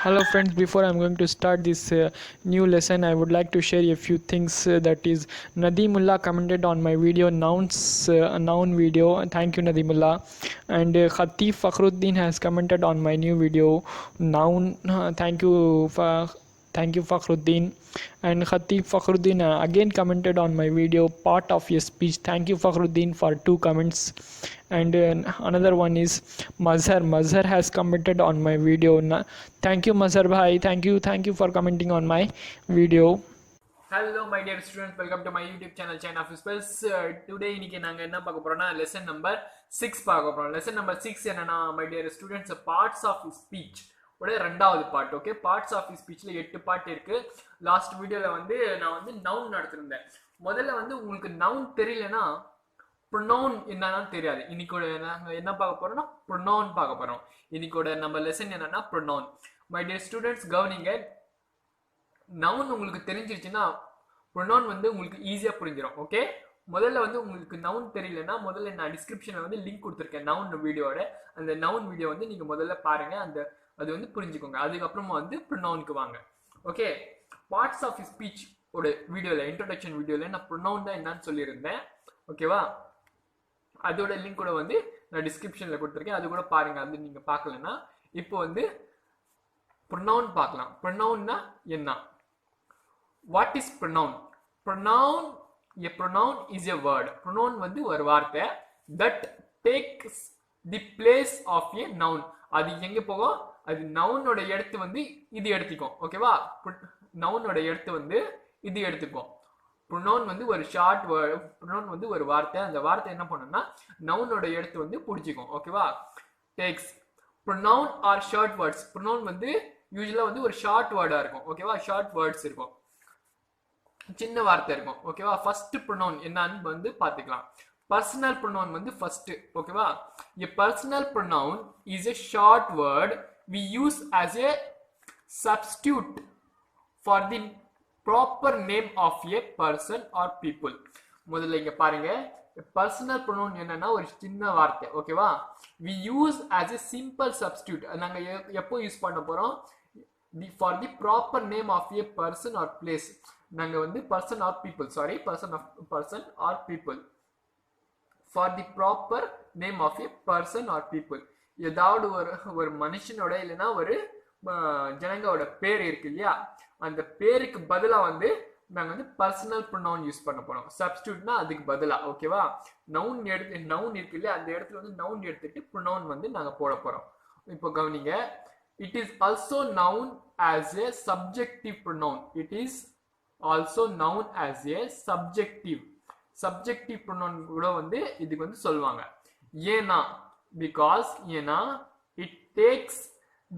Hello friends, before I'm going to start this new lesson, I would like to share a few things. That is, Nadimullah commented on my video, noun video. Thank you, Nadimullah. And Khatif Fakhruddin has commented on my new video, noun. Thank you, Fakhruddin. And Khatif Fakhruddin again commented on my video, part of your speech. Thank you, Fakhruddin, for 2 comments. And another one is Mazhar has commented on my video. Thank you, Mazhar bhai. Thank you for commenting on my video. Hello my dear students, welcome to my YouTube channel China of Spells. Today இன்னைக்கு நாங்க என்ன பார்க்க போறோம்னா lesson number 6 பார்க்க போறோம். lesson number 6 என்னன்னா my dear students, parts of speech உடைய இரண்டாவது பார்ட். ஓகே, பார்ட்ஸ் ஆஃப் ஸ்பீச்ல 8 பார்ட் இருக்கு. லாஸ்ட் வீடியோல வந்து நான் வந்து நவுன் நடத்திருந்தேன். முதல்ல வந்து உங்களுக்கு நவுன் தெரியலனா ப்ரொனவுன் என்னன்னா தெரியாது. இன்னைக்கு நாங்க என்ன பார்க்க போறோம்னா ப்ரொனவுன் பார்க்க போறோம். இன்னைக்கு நம்ம லெசன் என்னன்னா ப்ரொனவுன். மை டியர் ஸ்டூடெண்ட்ஸ், கவனிங்க. நவுன் உங்களுக்கு தெரிஞ்சிருச்சுன்னா ப்ரொனவுன் வந்து உங்களுக்கு ஈஸியா புரிஞ்சிடும். ஓகே, முதல்ல வந்து உங்களுக்கு நவுன் தெரியலன்னா முதல்ல நான் டிஸ்கிரிப்ஷன்ல வந்து லிங்க் கொடுத்துருக்கேன் நவுன் வீடியோட. அந்த நவுன் வீடியோ வந்து நீங்க முதல்ல பாருங்க, அது வந்து புரிஞ்சுக்கோங்க. அதுக்கப்புறமா வந்து ப்ரொனவுனுக்கு வாங்க. ஓகே, பார்ட்ஸ் ஆஃப் ஸ்பீச் ஓட வீடியோல, இன்ட்ரோடக்ஷன் வீடியோல நான் ப்ரொனவுன் தான் என்னன்னு சொல்லியிருந்தேன். ஓகேவா, அதோட லிங்க் கூட வந்து நான் டிஸ்கிரிப்ஷன்ல கொடுத்துருக்கேன், அது கூட பாருங்க. அது நீங்க பார்க்கலன்னா இப்போ வந்து ப்ரொனவுன் பார்க்கலாம். ப்ரொனவுன்னா என்ன? What is pronoun? A pronoun is a word. pronoun வந்து ஒரு வார்த்தை that takes the place of a noun. அது எங்க போகும்? அது நவுனோட இடத்து வந்து இது எடுத்துக்கும். ஓகேவா, நவுனோட இடத்து வந்து இது எடுத்துக்கும். pronoun வந்து ஒரு ஷார்ட் வேர்ட். pronoun வந்து ஒரு வார்த்தை. அந்த வார்த்தை என்ன பண்ணும்னா நவுனோட இடத்து வந்து பிடிச்சிக்கும். ஓகேவா, டேக்ஸ். pronoun are short words. pronoun வந்து யூஸ்வலா வந்து ஒரு ஷார்ட் வேர்டா இருக்கும். ஓகேவா, ஷார்ட் வேர்ட்ஸ் இருக்கும், சின்ன வார்த்தை இருக்கும். ஓகேவா, ஃபர்ஸ்ட் ப்ரொனவுன் என்னன்னு வந்து பாத்துக்கலாம். பர்சனல் ப்ரொனவுன் வந்து ஃபர்ஸ்ட். ஓகேவா, a personal pronoun is a short word we use as a substitute for the proper name of a person or people. முதல்ல இங்க பாருங்க, பர்சனல் ப்ரொனவுன் என்னன்னா ஒரு சின்ன வார்த்தை. ஓகேவா, we use as a simple substitute. நாங்க எப்போ யூஸ் பண்ண போறோம்? for the proper name of a person or place. நாங்க வந்து person or people, person or people, for the proper name of a person or people. ஏதாவது ஒரு மனுஷனோட இல்லைன்னா ஒரு ஜனங்களோட பேர் இருக்கு இல்லையா, அந்த பேருக்கு பதிலா வந்து நாங்க வந்து பர்சனல் ப்ரொனவுன் யூஸ் பண்ண போறோம். சப்ஸ்டிட்யூட்னா அதுக்கு பதிலா. ஓகேவா, நவுன் இருக்கு இல்லையா, அந்த இடத்துல வந்து நவுன் எடுத்துட்டு ப்ரொனவுன் வந்து நாங்க போட போறோம். இப்போ கவனிங்க, it is also known as a subjective pronoun. It is also known as a subjective pronoun கூட வந்து இதுக்கு வந்து சொல்லுவாங்க. ஏனா because ஏனா it takes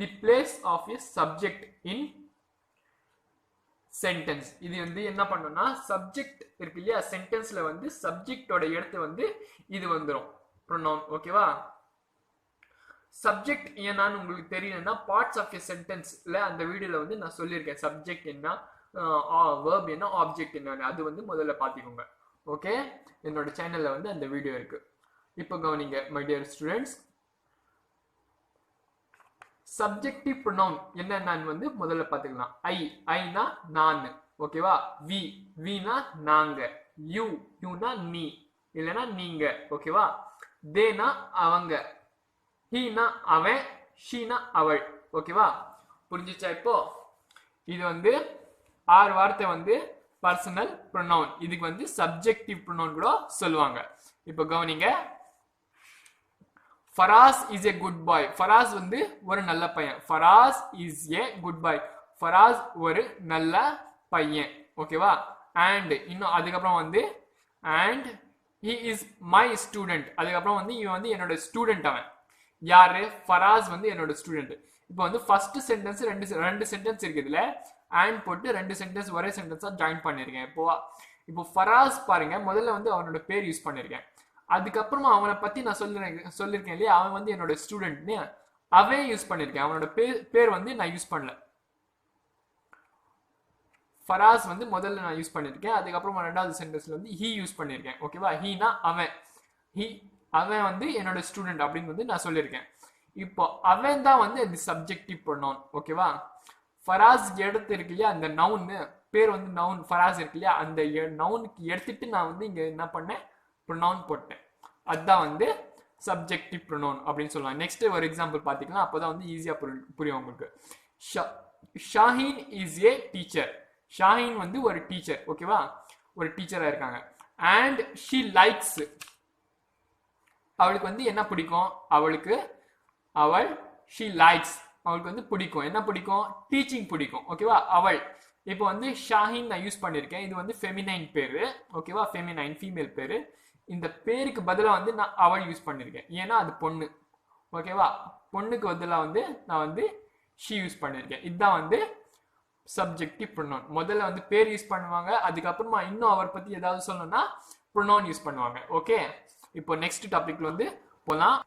the place of a subject in sentence. இது வந்து என்ன பண்ணனும்னா சப்ஜெக்ட் இருக்கு இல்லையா, சென்டென்ஸ்ல வந்து சப்ஜெக்ட்டோட இடத்து வந்து இது வந்துரும் pronoun. ஓகேவா, சப்ஜெக்ட் என்னன்னு உங்களுக்கு தெரியலன்னா பார்ட்ஸ் ஆஃப் எ சென்டென்ஸ்ல அந்த வீடியோல வந்து நான் சொல்லியிருக்கேன். சப்ஜெக்ட் என்ன, வெர்ப் என்ன, ஆப்ஜெக்ட் என்ன, அது வந்து முதல்ல பாத்துக்கோங்க. ஓகே, என்னோட சேனல்ல வந்து அந்த வீடியோ இருக்கு. இப்போ கவனிங்க my dear students, subjective pronoun என்னன்னு வந்து முதல்ல பாத்துக்கலாம். ஐனா நான். ஓகேவா, வீனா நாங்க, யூனா நீ இல்லனா நீங்க. ஓகேவா, தேனா அவங்க, ஹீனா அவன், ஷீனா அவள். ஓகேவா, புரிஞ்சிச்சா? இப்போ இது வந்து 6 வார்த்தை வந்து பர்சனல் ப்ரொனவுன். இதுக்கு வந்து சப்ஜெக்டிவ் ப்ரொனவுன் கூட சொல்லுவாங்க. இப்போ கவனிங்க, Faraz is a good boy. Faraz வந்து ஒரு நல்ல பையன். Faraz is a good boy. Faraz ஒரு நல்ல பையன். ஓகேவா, அண்ட் இன்னும் அதுக்கப்புறம் வந்து and he is my student. அதுக்கப்புறம் வந்து இவன் வந்து என்னோட ஸ்டூடெண்ட். அவன் யாரு? ஃபராஸ் வந்து என்னோட ஸ்டூடெண்ட். இப்போ வந்து ஃபர்ஸ்ட் சென்டென்ஸ் ரெண்டு சென்டென்ஸ் இருக்கு, இதுல அண்ட் போட்டு 2 சென்டென்ஸ் ஒரே சென்டென்ஸா ஜாயின் பண்ணிருக்கேன். இப்போ ஃபராஸ் பாருங்க, முதல்ல வந்து அவனோட பேர் யூஸ் பண்ணிருக்கேன். அதுக்கப்புறமா அவனை பத்தி நான் சொல்லிருக்கேன் இல்லையா, அவன் வந்து என்னோட ஸ்டூடெண்ட்னு அவன் யூஸ் பண்ணிருக்கேன். அவனோட பேர் வந்து நான் யூஸ் பண்ணல. ஃபராஸ் வந்து முதல்ல நான் யூஸ் பண்ணிருக்கேன். அதுக்கப்புறமா 2வது சென்டென்ஸ்ல வந்து ஹி யூஸ் பண்ணிருக்கேன். ஓகேவா, ஹீனா அவன், அவன் வந்து என்னோட ஸ்டூடெண்ட் அப்படின்னு வந்து நான் சொல்லியிருக்கேன். இப்போ அவன் தான் வந்து அது சப்ஜெக்டிவ் ப்ரொனவுன் ஓகேவா ஃபராஸ் எடுத்து இருக்கு இல்லையா அந்த நவுன் பேர் வந்து நவுன் ஃபராஸ் இருக்கு இல்லையா அந்த நவுனுக்கு எடுத்துட்டு நான் வந்து இங்க என்ன பண்ணேன் ப்ரொனவுன் போட்டேன் அதுதான் வந்து சப்ஜெக்டிவ் ப்ரொனவுன் அப்படின்னு சொல்லலாம் நெக்ஸ்ட் ஒரு எக்ஸாம்பிள் பாத்தீங்கன்னா அப்பதான் வந்து ஈஸியா புரியும் உங்களுக்கு Shaheen is a teacher Shaheen வந்து ஒரு டீச்சர் ஓகேவா ஒரு டீச்சரா இருக்காங்க அண்ட் ஷி லைக்ஸ் அவளுக்கு வந்து என்ன பிடிக்கும் அவள் ஷி லைக்ஸ் அவளுக்கு வந்து பிடிக்கும் என்ன பிடிக்கும் டீச்சிங் பிடிக்கும் ஓகேவா அவள் இப்போ வந்து ஷாஹின் நான் யூஸ் பண்ணிருக்கேன் இது வந்து ஃபெமினைன் பேரு ஓகேவா ஃபெமினைன் ஃபீமேல் பேரு இந்த பேருக்கு பதிலா வந்து நான் அவள் யூஸ் பண்ணிருக்கேன் ஏன்னா அது பொண்ணு ஓகேவா பொண்ணுக்கு பதிலா வந்து நான் வந்து ஷி யூஸ் பண்ணிருக்கேன் இதுதான் வந்து சப்ஜெக்டிவ் ப்ரொனவுன் முதல்ல வந்து பேர் யூஸ் பண்ணுவாங்க அதுக்கப்புறமா இன்னும் அவர் பத்தி ஏதாவது சொல்லணும்னா ப்ரொனவுன் யூஸ் பண்ணுவாங்க ஓகே இப்போ நெக்ஸ்ட் டாபிக்ல வந்து போலாம்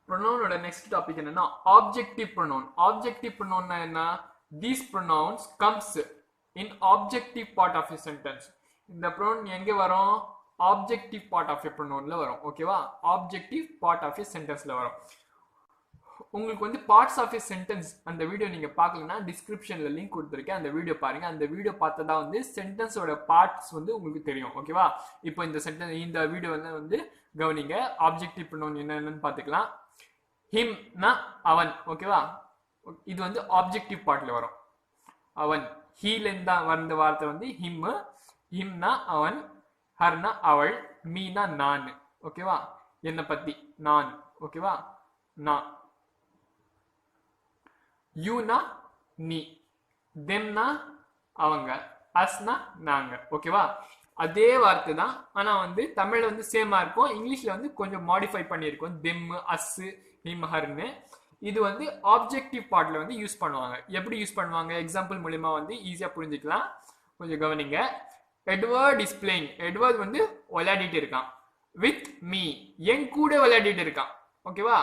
ப்ரொனவுனோட நெக்ஸ்ட் டாபிக் என்னன்னா ஆப்ஜெக்டிவ் ப்ரொனவுன் ஆப்ஜெக்டிவ் ப்ரொனவுன்னா என்ன these pronouns comes in objective part of a sentence இந்த ப்ரொனவுன் எங்க வரும் ஆப்ஜெக்டிவ் பார்ட் ஆஃப் எ ப்ரொனவுன்ல வரும் ஓகேவா ஆப்ஜெக்டிவ் பார்ட் ஆஃப் எ சென்டென்ஸ்ல வரும் உங்களுக்கு வந்து பார்ட்ஸ் ஆஃப் எ சென்டென்ஸ் அந்த வீடியோ நீங்க பார்க்கலன்னா டிஸ்கிரிப்ஷன்ல லிங்க் கொடுத்துருக்கேன் அந்த வீடியோ பாருங்க அந்த வீடியோ பார்த்ததா வந்து சென்டென்ஸோட பார்ட்ஸ் வந்து உங்களுக்கு தெரியும் ஓகேவா இப்போ இந்த வீடியோ வந்து கவனிங்க ஆப்ஜெக்டிவ் ப்ரொனவுன் என்னன்னு பார்த்துக்கலாம் ஹிம்னா அவன் ஓகேவா இது வந்து ஆப்ஜெக்டிவ் பார்ட்ல வரும் அவன் ஹீல இருந்தா வந்த வார்த்தை வந்து ஹிம்னா அவன் ஹர்னா அவள் மீனா நான் ஓகேவா என்ன பத்தி நான் ஓகேவா நான் யூனா நீ தெம்னா அவங்க அஸ்னா நாங்க ஓகேவா அதே வார்த்தை தான் ஆனா வந்து தமிழ்ல வந்து சேமா இருக்கும் இங்கிலீஷ்ல வந்து கொஞ்சம் மாடிஃபை பண்ணியிருக்கோம் தெம் அஸ் ஹிம் ஹர்னு இது வந்து ஆப்ஜெக்டிவ் பார்ட்ல வந்து யூஸ் பண்ணுவாங்க எப்படி யூஸ் பண்ணுவாங்க எக்ஸாம்பிள் மூலமா வந்து ஈஸியா புரிஞ்சுக்கலாம் கொஞ்சம் கவனிங்க எட்வர்ட் இஸ் பிளேயிங் எட்வர்ட் வந்து விளையாடிட்டு இருக்கான் வித் மீ என் கூட விளையாடிட்டு இருக்கான் ஓகேவா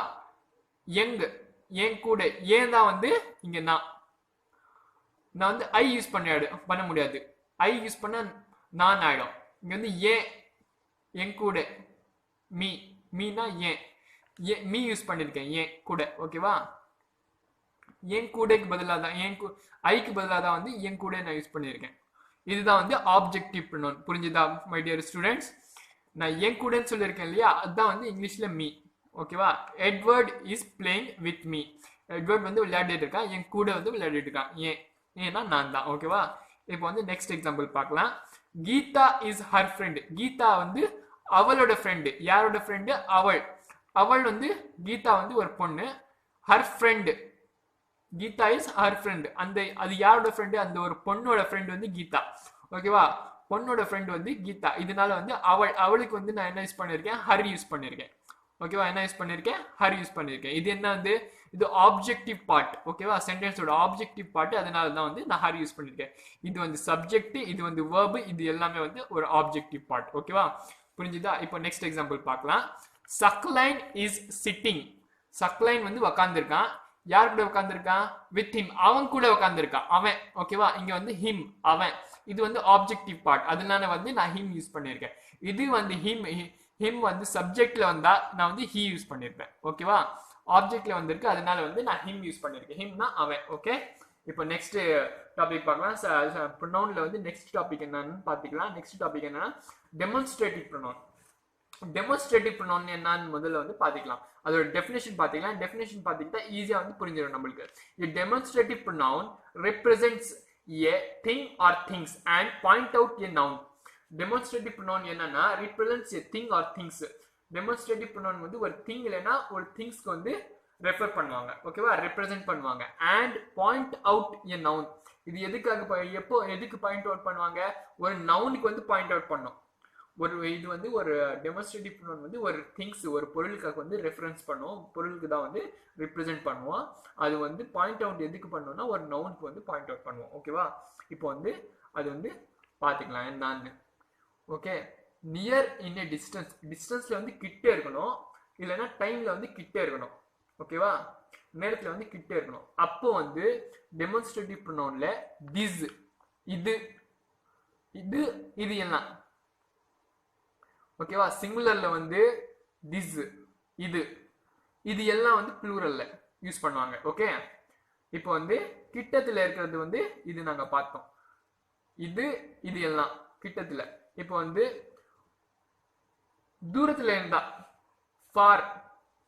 என் கூட ஏன் தான் வந்து இங்க நான் வந்து ஐ யூஸ் பண்ண முடியாது ஐ யூஸ் பண்ண நான் ஆயிடும் இங்க வந்து என் கூட மீனா மீ யூஸ் பண்ணிருக்கேன் ஏன் கூட ஓகேவா என் கூடக்கு பதிலாக தான் ஐக்கு பதிலாக தான் வந்து என் கூட நான் யூஸ் பண்ணியிருக்கேன் இதுதான் வந்து ஆப்ஜெக்டிவ் ப்ரொனவுன் புரிஞ்சுதா மை டியர் ஸ்டூடெண்ட்ஸ் நான் என் கூடன்னு சொல்லியிருக்கேன் இல்லையா அதுதான் வந்து இங்கிலீஷ்ல மீ ஓகேவா Edward is playing with me Edward வந்து விளையாடிட்டு இருக்கான் என் கூட வந்து விளையாடிட்டு இருக்கான் ஏன்னா நான் தான் ஓகேவா இப்போ வந்து நெக்ஸ்ட் எக்ஸாம்பிள் பார்க்கலாம் Geetha is her friend Geetha வந்து அவளோட ஃப்ரெண்டு யாரோட ஃப்ரெண்டு அவள் வந்து கீதா வந்து ஒரு பொண்ணு her friend Geetha is her friend அது யாரோட ஃப்ரெண்டு அந்த ஒரு பொண்ணோட ஃப்ரெண்டு வந்து கீதா ஓகேவா பொண்ணோட ஃப்ரெண்டு வந்து கீதா இதனால வந்து அவளுக்கு வந்து நான் என்ன யூஸ் பண்ணிருக்கேன் ஹர் யூஸ் பண்ணிருக்கேன் ஓகேவா என்ன யூஸ் பண்ணிருக்கேன் ஹர் யூஸ் பண்ணிருக்கேன் இது என்ன வந்து இது ஆப்ஜெக்டிவ் பார்ட் ஓகேவா சென்டென்ஸோட ஆப்ஜெக்டிவ் பார்ட் அதனால தான் வந்து நான் ஹர் யூஸ் பண்ணிருக்கேன் இது வந்து சப்ஜெக்ட் இது வந்து வெர்ப் இது எல்லாமே வந்து ஒரு ஆப்ஜெக்டிவ் பார்ட் ஓகேவா புரிஞ்சுதா இப்போ நெக்ஸ்ட் எக்ஸாம்பிள் பார்க்கலாம் சக்லைன் இஸ் சிட்டிங் சக்லைன் வந்து உக்காந்துருக்கான் யார் கூட உட்காந்துருக்கான் வித் ஹிம் அவன் கூட உட்காந்துருக்கான் அவன் ஓகேவா இங்க வந்து ஹிம் அவன் இது வந்து ஆப்ஜெக்டிவ் பார்ட் அதனால வந்து நான் ஹிம் யூஸ் பண்ணிருக்கேன் இது வந்து ஹிம் வந்து சப்ஜெக்ட்ல வந்தா நான் வந்து ஹி யூஸ் பண்ணிருப்பேன் ஓகேவா ஆப்ஜெக்ட்ல வந்திருக்கு அதனால வந்து நான் ஹிம் யூஸ் பண்ணிருக்கேன் ஹிம்னா அவன் ஓகே இப்போ நெக்ஸ்ட் டாபிக் பார்க்கலாம் ப்ரொனவுன்ல வந்து நெக்ஸ்ட் டாபிக் என்னன்னு பாத்துக்கலாம் நெக்ஸ்ட் டாபிக் என்னன்னா டெமான்ஸ்ட்ரேட்டிவ் ப்ரொனவுன் டெமான்ஸ்ட்ரேட்டிவ் ப்ரொனவுன் என்னன்னு முதல்ல வந்து பாத்துக்கலாம் அதோட டெஃபினேஷன் பாத்தீங்கன்னா டெஃபினேஷன் பாத்தீங்கன்னா ஈஸியா வந்து புரிஞ்சிடும் நம்மளுக்கு a demonstrative pronoun represents a thing or things and point out a noun demonstrative pronoun என்னன்னா represents a thing or things demonstrative pronoun வந்து ஒரு thing இல்லனா ஒரு thingsக்கு வந்து ரெஃபர் பண்ணுவாங்க ஓகேவா ரெப்ரசன்ட் பண்ணுவாங்க and point out a noun இது எதுக்கு பாயிண்ட் அவுட் பண்ணுவாங்க ஒரு நவுனுக்கு வந்து பாயிண்ட் அவுட் பண்ணும் இது வந்து ஒரு டெமான்ஸ்ட்ரேட்டிவ் ப்ரொனவுன் வந்து ஒரு திங்ஸ் ஒரு பொருளுக்காக வந்து ரெஃபரன்ஸ் பண்ணுவோம் பொருளுக்கு தான் வந்து ரிப்ரசென்ட் பண்ணுவோம் அது வந்து பாயிண்ட் அவுட் எதுக்கு பண்ணோம்னா ஒரு நவுனுக்கு வந்து பாயிண்ட் அவுட் பண்ணுவோம் ஓகேவா இப்போ வந்து அது வந்து பாத்துக்கலாம் என்னன்னு ஓகே நியர் இன் எ டிஸ்டன்ஸ்ல வந்து கிட்டே இருக்கணும் இல்லைன்னா டைம்ல வந்து கிட்டே இருக்கணும் ஓகேவா நேரத்துல வந்து கிட்டே இருக்கணும் அப்போ வந்து டெமான்ஸ்ட்ரேட்டிவ் ப்ரொனவுன்ல திஸ் இது எல்லாம் ஓகேவா சிங்குலர்ல வந்து திஸ் இது எல்லாம் வந்து ப்ளூரல்ல யூஸ் பண்ணுவாங்க. ஓகே, இப்போ வந்து கிட்டத்துல இருக்கிறது வந்து இது நாங்க பார்த்தோம். இது இது எல்லாம் கிட்டத்துல. இப்போ வந்து தூரத்துல இருந்தா ஃபார்,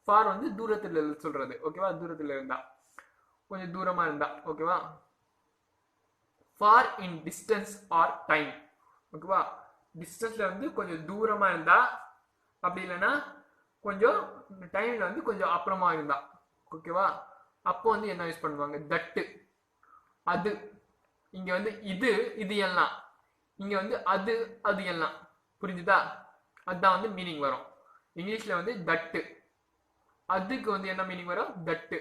ஃபார் வந்து தூரத்துல சொல்றது. ஓகேவா, தூரத்துல இருந்தா, கொஞ்சம் தூரமா இருந்தா. ஓகேவா, far in distance or time. ஓகேவா, டிஸ்டன்ஸ்ல வந்து கொஞ்சம் தூரமா இருந்தா, அப்படி இல்லைன்னா கொஞ்சம் டைம்ல வந்து கொஞ்சம் அப்புறமா இருந்தா. ஓகேவா, அப்போ வந்து என்ன யூஸ் பண்ணுவாங்க, தட்டு, அது. இங்க வந்து இது இது எல்லாம், இங்க வந்து அது அது எல்லாம். புரிஞ்சுதா? அதுதான் வந்து மீனிங் வரும். இங்கிலீஷ்ல வந்து தட்டு, அதுக்கு வந்து என்ன மீனிங் வரும், தட்டு.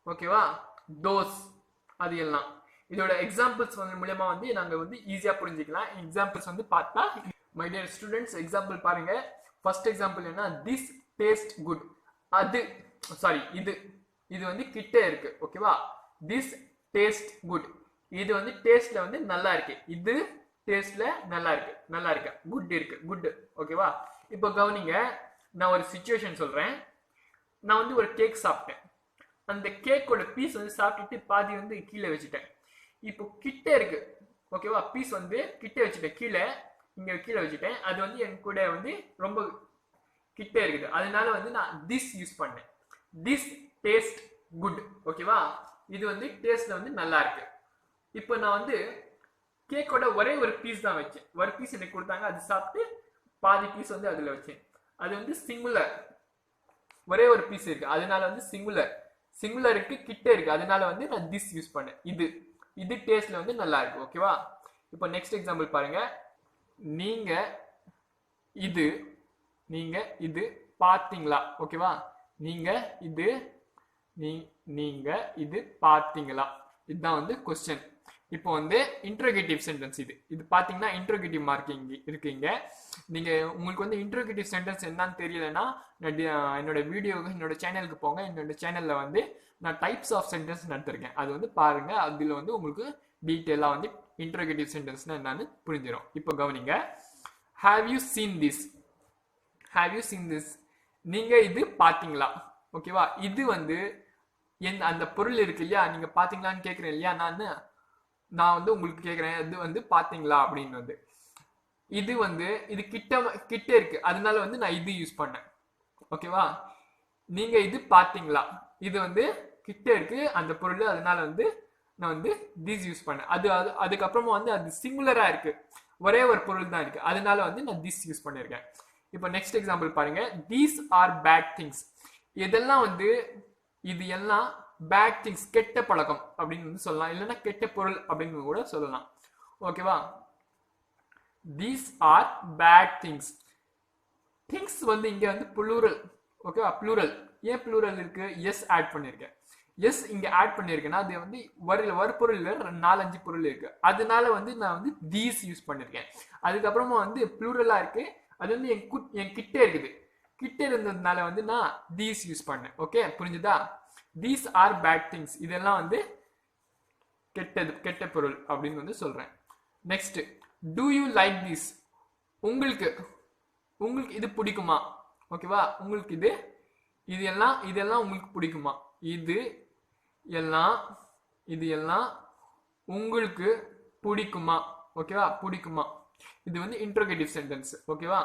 ஓகேவா, தோஸ், அது எல்லாம். இதோட எக்ஸாம்பிள்ஸ் வந்து மூலமா வந்து நாங்க வந்து ஈஸியா புரிஞ்சுக்கலாம். எக்ஸாம்பிள்ஸ் வந்து பார்த்தா, மை டியர் ஸ்டூடெண்ட்ஸ் எக்ஸாம்பிள் பாருங்க. ஃபர்ஸ்ட் எக்ஸாம்பிள் என்ன, திஸ் டேஸ்ட் குட். அது சாரி, இது இது வந்து கிட்ட இருக்கு. ஓகேவா, திஸ் டேஸ்ட் குட், இது வந்து டேஸ்ட்ல வந்து நல்லா இருக்கு. இது டேஸ்ட்ல நல்லா இருக்கு, நல்லா இருக்கு, குட் இருக்கு, குட். ஓகேவா, இப்போ கவனிங்க, நான் ஒரு சிச்சுவேஷன் சொல்றேன். நான் வந்து ஒரு கேக் சாப்பிட்டேன். அந்த கேக்கோட பீஸ் வந்து சாப்பிட்டுட்டு பாதி வந்து கீழே வச்சுட்டேன். இப்போ கிட்ட இருக்கு. ஓகேவா, பீஸ் வந்து கிட்ட வச்சுட்டேன், கீழே, இங்க கீழே வச்சுட்டேன். அது வந்து என் கூட வந்து ரொம்ப கிட்ட இருக்குது. அதனால வந்து நான் திஸ் யூஸ் பண்ணேன். This taste good. ஓகேவா, இது வந்து டேஸ்ட்ல வந்து நல்லா இருக்கு. இப்போ நான் வந்து கேக்கோட ஒரே ஒரு பீஸ் தான் வச்சேன். ஒரு பீஸ் எனக்கு கொடுத்தாங்க, அது சாப்பிட்டு பாதி பீஸ் வந்து அதுல வச்சேன். அது வந்து சிங்குலர், ஒரே ஒரு பீஸ் இருக்கு, அதனால வந்து சிங்குலர். சிங்குலருக்கு கிட்ட இருக்கு, அதனால வந்து நான் திஸ் யூஸ் பண்ணேன். இது இது டேஸ்ட்ல வந்து நல்லா இருக்கு. ஓகேவா, இப்போ நெக்ஸ்ட் எக்ஸாம்பிள் பாருங்க. நீங்க இது நீங்க இது பாத்தீங்களா. ஓகேவா, நீங்க இது நீங்க இது பாத்தீங்களா, இதுதான் வந்து கொஸ்டின். இப்போ வந்து இன்ட்ரோகேட்டிவ் சென்டென்ஸ். இது பாத்தீங்கன்னா இன்ட்ரோகேட்டிவ் மார்க்கிங் இருக்குங்க. நீங்க உங்களுக்கு வந்து இன்ட்ரோகேட்டிவ் சென்டென்ஸ் என்னன்னு தெரியலன்னா, என்னோட வீடியோ, என்னோட சேனலுக்கு போங்க. என்னோட சேனல்ல வந்து நான் டைப்ஸ் ஆஃப் சென்டென்ஸ் நடத்திருக்கேன், அது வந்து பாருங்க. அதுல வந்து உங்களுக்கு டீட்டெயிலா வந்து இன்ட்ரோகேட்டிவ் சென்டென்ஸ்னா என்னன்னு புரிஞ்சிடும். இப்போ கவனிங்க, have you seen this. Have you seen this, நீங்க இது பாத்தீங்களா. ஓகேவா, இது வந்து அந்த பொருள் இருக்கு இல்லையா, நீங்க பாத்தீங்களான்னு கேக்குறேன் இல்லையா, நான் வந்து உங்களுக்கு கேக்குறேன், இது வந்து பாத்தீங்களா அப்படின்னு வந்து. இது வந்து இது கிட்ட இருக்கு, அதனால வந்து நான் இது யூஸ் பண்ணேன். ஓகேவா, நீங்க இது பாத்தீங்களா, இது வந்து கிட்ட இருக்கு அந்த பொருள், அதனால வந்து நான் வந்து திஸ் யூஸ் பண்ணேன். அதுக்கப்புறமா வந்து அது சிங்குலரா இருக்கு, ஒரே ஒரு பொருள் தான் இருக்கு, அதனால வந்து நான் திஸ் யூஸ் பண்ணிருக்கேன். இப்போ நெக்ஸ்ட் எக்ஸாம்பிள் பாருங்க. These are bad things. இதெல்லாம் வந்து இது எல்லாம் பேட் திங்ஸ், கெட்ட பழக்கம் அப்படின்னு வந்து சொல்லலாம், இல்லைன்னா கெட்ட பொருள் அப்படின்னு கூட சொல்லலாம். ஓகேவா, these are bad things. Things வந்து இங்க வந்து ப்ளூரல். ஓகேவா, ப்ளூரல். ஏன் ப்ளூரல் இருக்கு, எஸ் ஆட் பண்ணிருக்கேன். எஸ் இங்க ஆட் பண்ணிருக்கேன்னா அது வந்து ஒரு பொருள் 4-5 பொருள் இருக்கு, அதனால வந்து நான் வந்து தீஸ் யூஸ் பண்ணிருக்கேன். அதுக்கப்புறமா வந்து ப்ளூரலா இருக்கு, அது வந்து என் கிட்ட இருக்குது, கிட்ட இருந்ததுனால வந்து நான் தீஸ் யூஸ் பண்ணேன். ஓகே, புரிஞ்சுதா? தீஸ் ஆர் பேட் திங்ஸ், இதெல்லாம் வந்து கெட்ட பொருள் அப்படின்னு வந்து சொல்றேன். Next, do you like this. உங்களுக்கு இது பிடிக்குமா. ஓகேவா, உங்களுக்கு இது எல்லாம் உங்களுக்கு பிடிக்குமா. இது எல்லாம் உங்களுக்கு பிடிக்குமா. ஓகேவா, பிடிக்குமா. இது வந்து இன்ட்ரோகேட்டிவ் சென்டென்ஸ். ஓகேவா,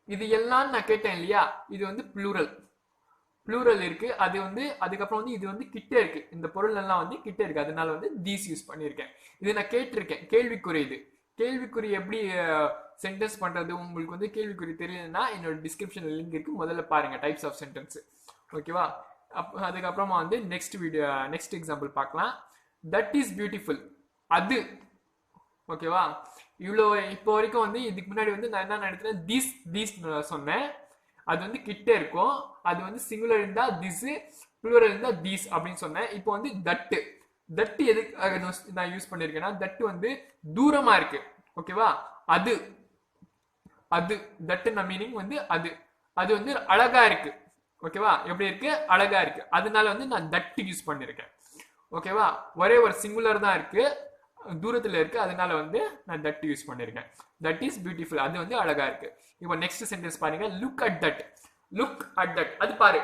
இது எல்லாம் நான் கேட்டேன் இல்லையா, இது வந்து ப்ளூரல் இருக்கு. அது வந்து அதுக்கப்புறம் வந்து இது வந்து கிட்ட இருக்கு, இந்த பொருள் எல்லாம் வந்து கிட்ட இருக்கு, அதனால வந்து தீஸ் யூஸ் பண்ணியிருக்கேன். இது நான் கேட்டிருக்கேன், கேள்விக்குறி. இது கேள்விக்குறி எப்படி சென்டென்ஸ் பண்றது, உங்களுக்கு வந்து கேள்விக்குறி தெரியலன்னா என்னோட டிஸ்கிரிப்ஷன்ல லிங்க் இருக்கு, முதல்ல பாருங்க, டைப்ஸ் ஆஃப் சென்டென்ஸ். ஓகேவா, அதுக்கப்புறமா வந்து நெக்ஸ்ட் எக்ஸாம்பிள் பார்க்கலாம். That is beautiful. அது. ஓகேவா, இவ்வளோ இப்போ வரைக்கும் வந்து இதுக்கு முன்னாடி வந்து நான் என்ன நினைக்கிறேன், தீஸ் சொன்னேன், அது வந்து கிட்ட இருக்கும், அது வந்து சிங்குலர் இருந்தா திஸ், ப்ளூரல் இருந்தா தீஸ் அப்படின்னு சொன்னேன். இப்போ வந்து தட்டு எதுக்கு நான் யூஸ் பண்ணிருக்கேன்னா, தட்டு வந்து தூரமா இருக்கு. ஓகேவா, அது தட்டுன மீனிங் வந்து அது வந்து அழகா இருக்கு. ஓகேவா, எப்படி இருக்கு, அழகா இருக்கு, அதனால வந்து நான் தட்டு யூஸ் பண்ணிருக்கேன். ஓகேவா, ஒரே ஒரு சிங்குலர் தான் இருக்கு, தூரத்துல இருக்கு, அதனால வந்து நான் தட் யூஸ் பண்ணிருக்கேன். தட் இஸ் பியூட்டிஃபுல், அது வந்து அழகா இருக்கு. இப்போ நெக்ஸ்ட் சென்டென்ஸ் பாருங்க. Look at that. Look at that, அது பாரு,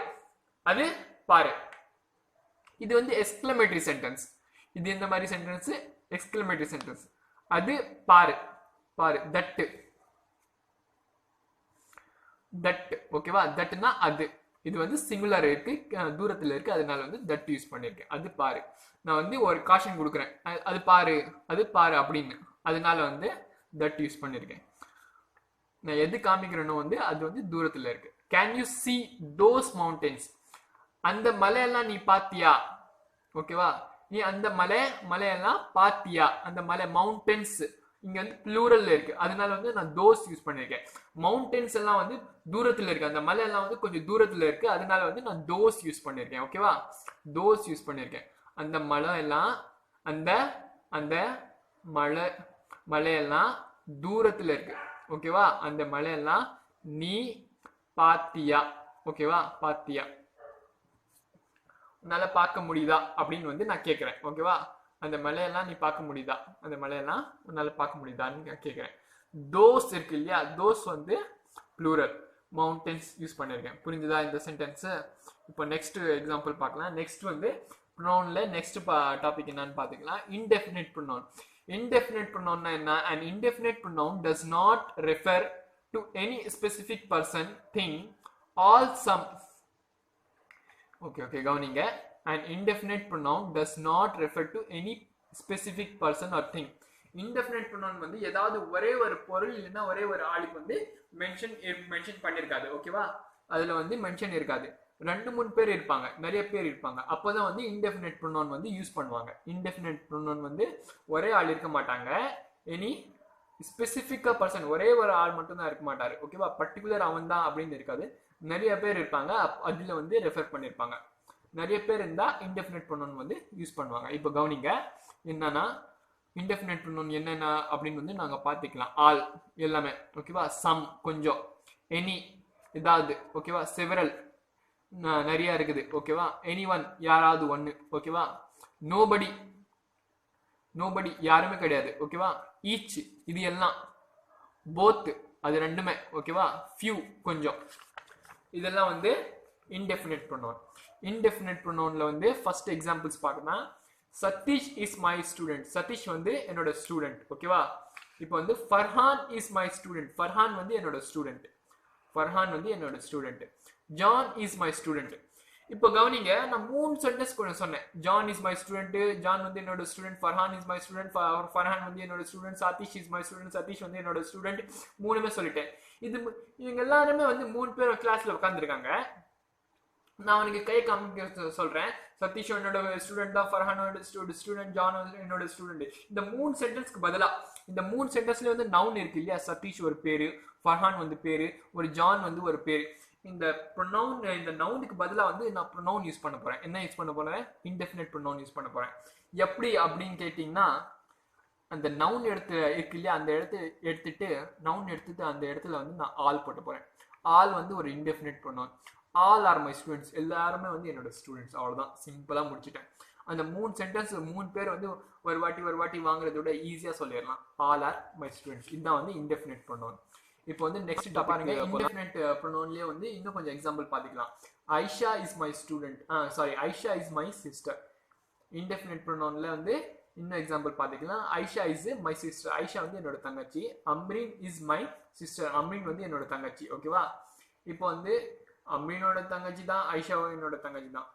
அது பாரு. இது வந்து எக்ஸ்கிளமேட்டரி சென்டென்ஸ். இது இந்த மாதிரி சென்டென்ஸ் எக்ஸ்கிளமேட்டரி சென்டென்ஸ். அது பாரு, பாரு. That, that. ஓகேவா? தட்னா அது. இது வந்து சிங்குலர் இருக்கு, தூரத்துல இருக்கு, அதனால வந்து தட் யூஸ் பண்ணிருக்கேன். அது பாரு. நான் வந்து ஒரு காஷன் கொடுக்குறேன், அது பாரு, அது பாரு அப்படின்னு, அதனால வந்து தட் யூஸ் பண்ணிருக்கேன். நான் எது காமிக்கிறேனோ வந்து அது வந்து தூரத்துல இருக்கு. Can you see those mountains? அந்த மலையெல்லாம் நீ பாத்தியா? ஓகேவா? நீ அந்த மலையெல்லாம் பாத்தியா? அந்த மலை மவுண்டன்ஸ் இங்க வந்து ப்ளூரல்ல இருக்கு, அதனால வந்து நான் தோஸ் யூஸ் பண்ணிருக்கேன். மவுண்டன்ஸ் எல்லாம் வந்து தூரத்துல இருக்கு, அந்த மலை எல்லாம் வந்து கொஞ்சம் தூரத்துல இருக்கு, அதனால வந்து நான் தோஸ் யூஸ் பண்ணிருக்கேன். ஓகேவா? தோஸ் யூஸ் பண்ணிருக்கேன். அந்த மலை எல்லாம், அந்த அந்த மலை மலையெல்லாம் தூரத்துல இருக்கு. ஓகேவா? அந்த மலையெல்லாம் நீ பாத்தியா? ஓகேவா? பாத்தியா, உன்னால பார்க்க முடியுதா அப்படின்னு வந்து நான் கேட்கிறேன். ஓகேவா? அந்த மலையெல்லாம் நீ பார்க்க முடியுதா? அந்த மலையெல்லாம் உன்னால பார்க்க முடியுதான்னு நான் கேட்கிறேன். தோஸ் இருக்கு இல்லையா, தோஸ் வந்து ப்ளூரல், மவுண்டன்ஸ் யூஸ் பண்ணிருக்கேன். புரிஞ்சுதா இந்த சென்டென்ஸ்? இப்போ நெக்ஸ்ட் எக்ஸாம்பிள் பார்க்கலாம். நெக்ஸ்ட் வந்து ப்ரொனவுன்ல நெக்ஸ்ட் டாபிக் என்னன்னு பார்த்துக்கலாம். Indefinite pronoun. இன்டெஃபினிட் ப்ரொனவுன்னா என்ன? an indefinite pronoun does not refer to any specific person, thing, all, some. Okay, கவனிங்க. an indefinite pronoun does not refer to any specific person or thing. indefinite pronoun வந்து ஏதாவது ஒரே ஒரு பொருள் இல்லைன்னா ஒரே ஒரு ஆளுக்கு வந்து மென்ஷன் பண்ணிருக்காது. ஓகேவா? அதுல வந்து மென்ஷன் இருக்காது. 2-3 பேர் இருப்பாங்க, நிறைய பேர் இருப்பாங்க, அப்போதான் வந்து indefinite pronoun வந்து யூஸ் பண்ணுவாங்க. indefinite pronoun வந்து ஒரே ஆள் இருக்க மாட்டாங்க, எனி ஸ்பெசிபிக்கா பர்சன், ஒரே ஒரு ஆள் மட்டும் தான் இருக்க மாட்டாரு. ஓகேவா? பர்டிகுலர் அவன் தான் அப்படின்னு இருக்காது, நிறைய பேர் இருப்பாங்க, அதுல வந்து ரெஃபர் பண்ணிருப்பாங்க. நிறைய பேர் இருந்தா indefinite pronoun வந்து யூஸ் பண்ணுவாங்க. இப்போ கவனிங்க என்னன்னா, indefinite pronoun என்னென்ன அப்படின்னு வந்து நாங்க பாத்துக்கலாம். ஆல் எல்லாமே. ஓகேவா? சம் கொஞ்சம், எனி ஏதாவது. ஓகேவா? செவரல் நிறைய இருக்குது. ஓகேவா? எனிஒன் யாராவது ஒன்னு. ஓகேவா? நோபடி, நோபடி யாருமே கிடையாது. ஓகேவா? ஈச் இது எல்லாம், போத் அது ரெண்டுமே. ஓகேவா? ஃபியூ கொஞ்சம், இதெல்லாம் வந்து indefinite pronoun. indefinite pronounல வந்து ஃபர்ஸ்ட் எக்ஸாம்பிள்ஸ் பார்க்கணும். Satish is my student. Satish வந்து என்னோட ஸ்டூடெண்ட். ஓகேவா? இப்போ வந்து Farhan is my student. Farhan வந்து என்னோட ஸ்டூடெண்ட். ஃபர்ஹான் வந்து என்னோட student. John is my student. இப்போ கவனிங்க, நான் 3 சென்டென்ஸ் கூட சொன்னேன். John is my student, John வந்து என்னோட student, Farhan is my student, Farhan வந்து என்னோட student, Satish is my student, Satish வந்து என்னோட ஸ்டூடெண்ட். 3மே சொல்லிட்டேன். இவங்க எல்லாருமே வந்து 3 பேர் கிளாஸ்ல உட்காந்துருக்காங்க. நான் அவனுக்கு கை காமிக்க சொல்றேன், சதீஷ் என்னோட ஸ்டூடெண்ட் தான், ஃபர்ஹானோட ஸ்டூடெண்ட், ஜான் என்னோட ஸ்டூடெண்ட். இந்த 3 சென்டென்ஸ்க்கு பதிலா இந்த 3 சென்டென்ஸ்ல வந்து நவுன் இருக்கு இல்லையா, சதீஷ் ஒரு பேரு, ஃபர்ஹான் வந்து பேரு, ஒரு ஜான் வந்து ஒரு பேரு. இந்த ப்ரொனவுன், இந்த நவுனுக்கு பதிலா வந்து நான் ப்ரொனவுன் யூஸ் பண்ண போறேன். என்ன யூஸ் பண்ண போறேன்? இன்டெஃபினிட் ப்ரொனவுன் யூஸ் பண்ண போறேன். எப்படி அப்படின்னு கேட்டீங்கன்னா, அந்த நவுன் இருக்கு இல்லையா, அந்த எடுத்துட்டு நவுன் எடுத்துட்டு அந்த இடத்துல வந்து நான் ஆல் போட்டு போறேன். ஆல் வந்து ஒரு indefinite pronoun. All R my students, எல்லாருமே வந்து என்னோட ஸ்டூடெண்ட்ஸ். அவ்வளவுதான், சிம்பிளா முடிச்சிட்டேன். அந்த 3 சென்டென்ஸ் 3 பேர் வந்து ஒரு வாட்டி வாங்குறத விட ஈஸியா சொல்லிடலாம். All R my students. இதுதான் வந்து இன்டெஃபினிட் ப்ரொனவுன். இப்போ வந்து நெக்ஸ்ட் பாருங்க, இன்டெஃபினிட் ப்ரொனவுன்லயே வந்து இன்னும் கொஞ்சம் எக்ஸாம்பிள் பார்த்துக்கலாம். Aisha is my student, Aisha is my sister. Indefinite ப்ரொனவுன்ல வந்து இன்னும் எக்ஸாம்பிள் பார்த்துக்கலாம். Aisha is my sister, Aisha வந்து என்னோட தங்கச்சி. Amreen is my sister, Amreen வந்து என்னோட தங்கச்சி. ஓகேவா? இப்போ வந்து அம்ரீனோட தங்கச்சி தான், ஐஷாவும் என்னோட தங்கச்சி தான்.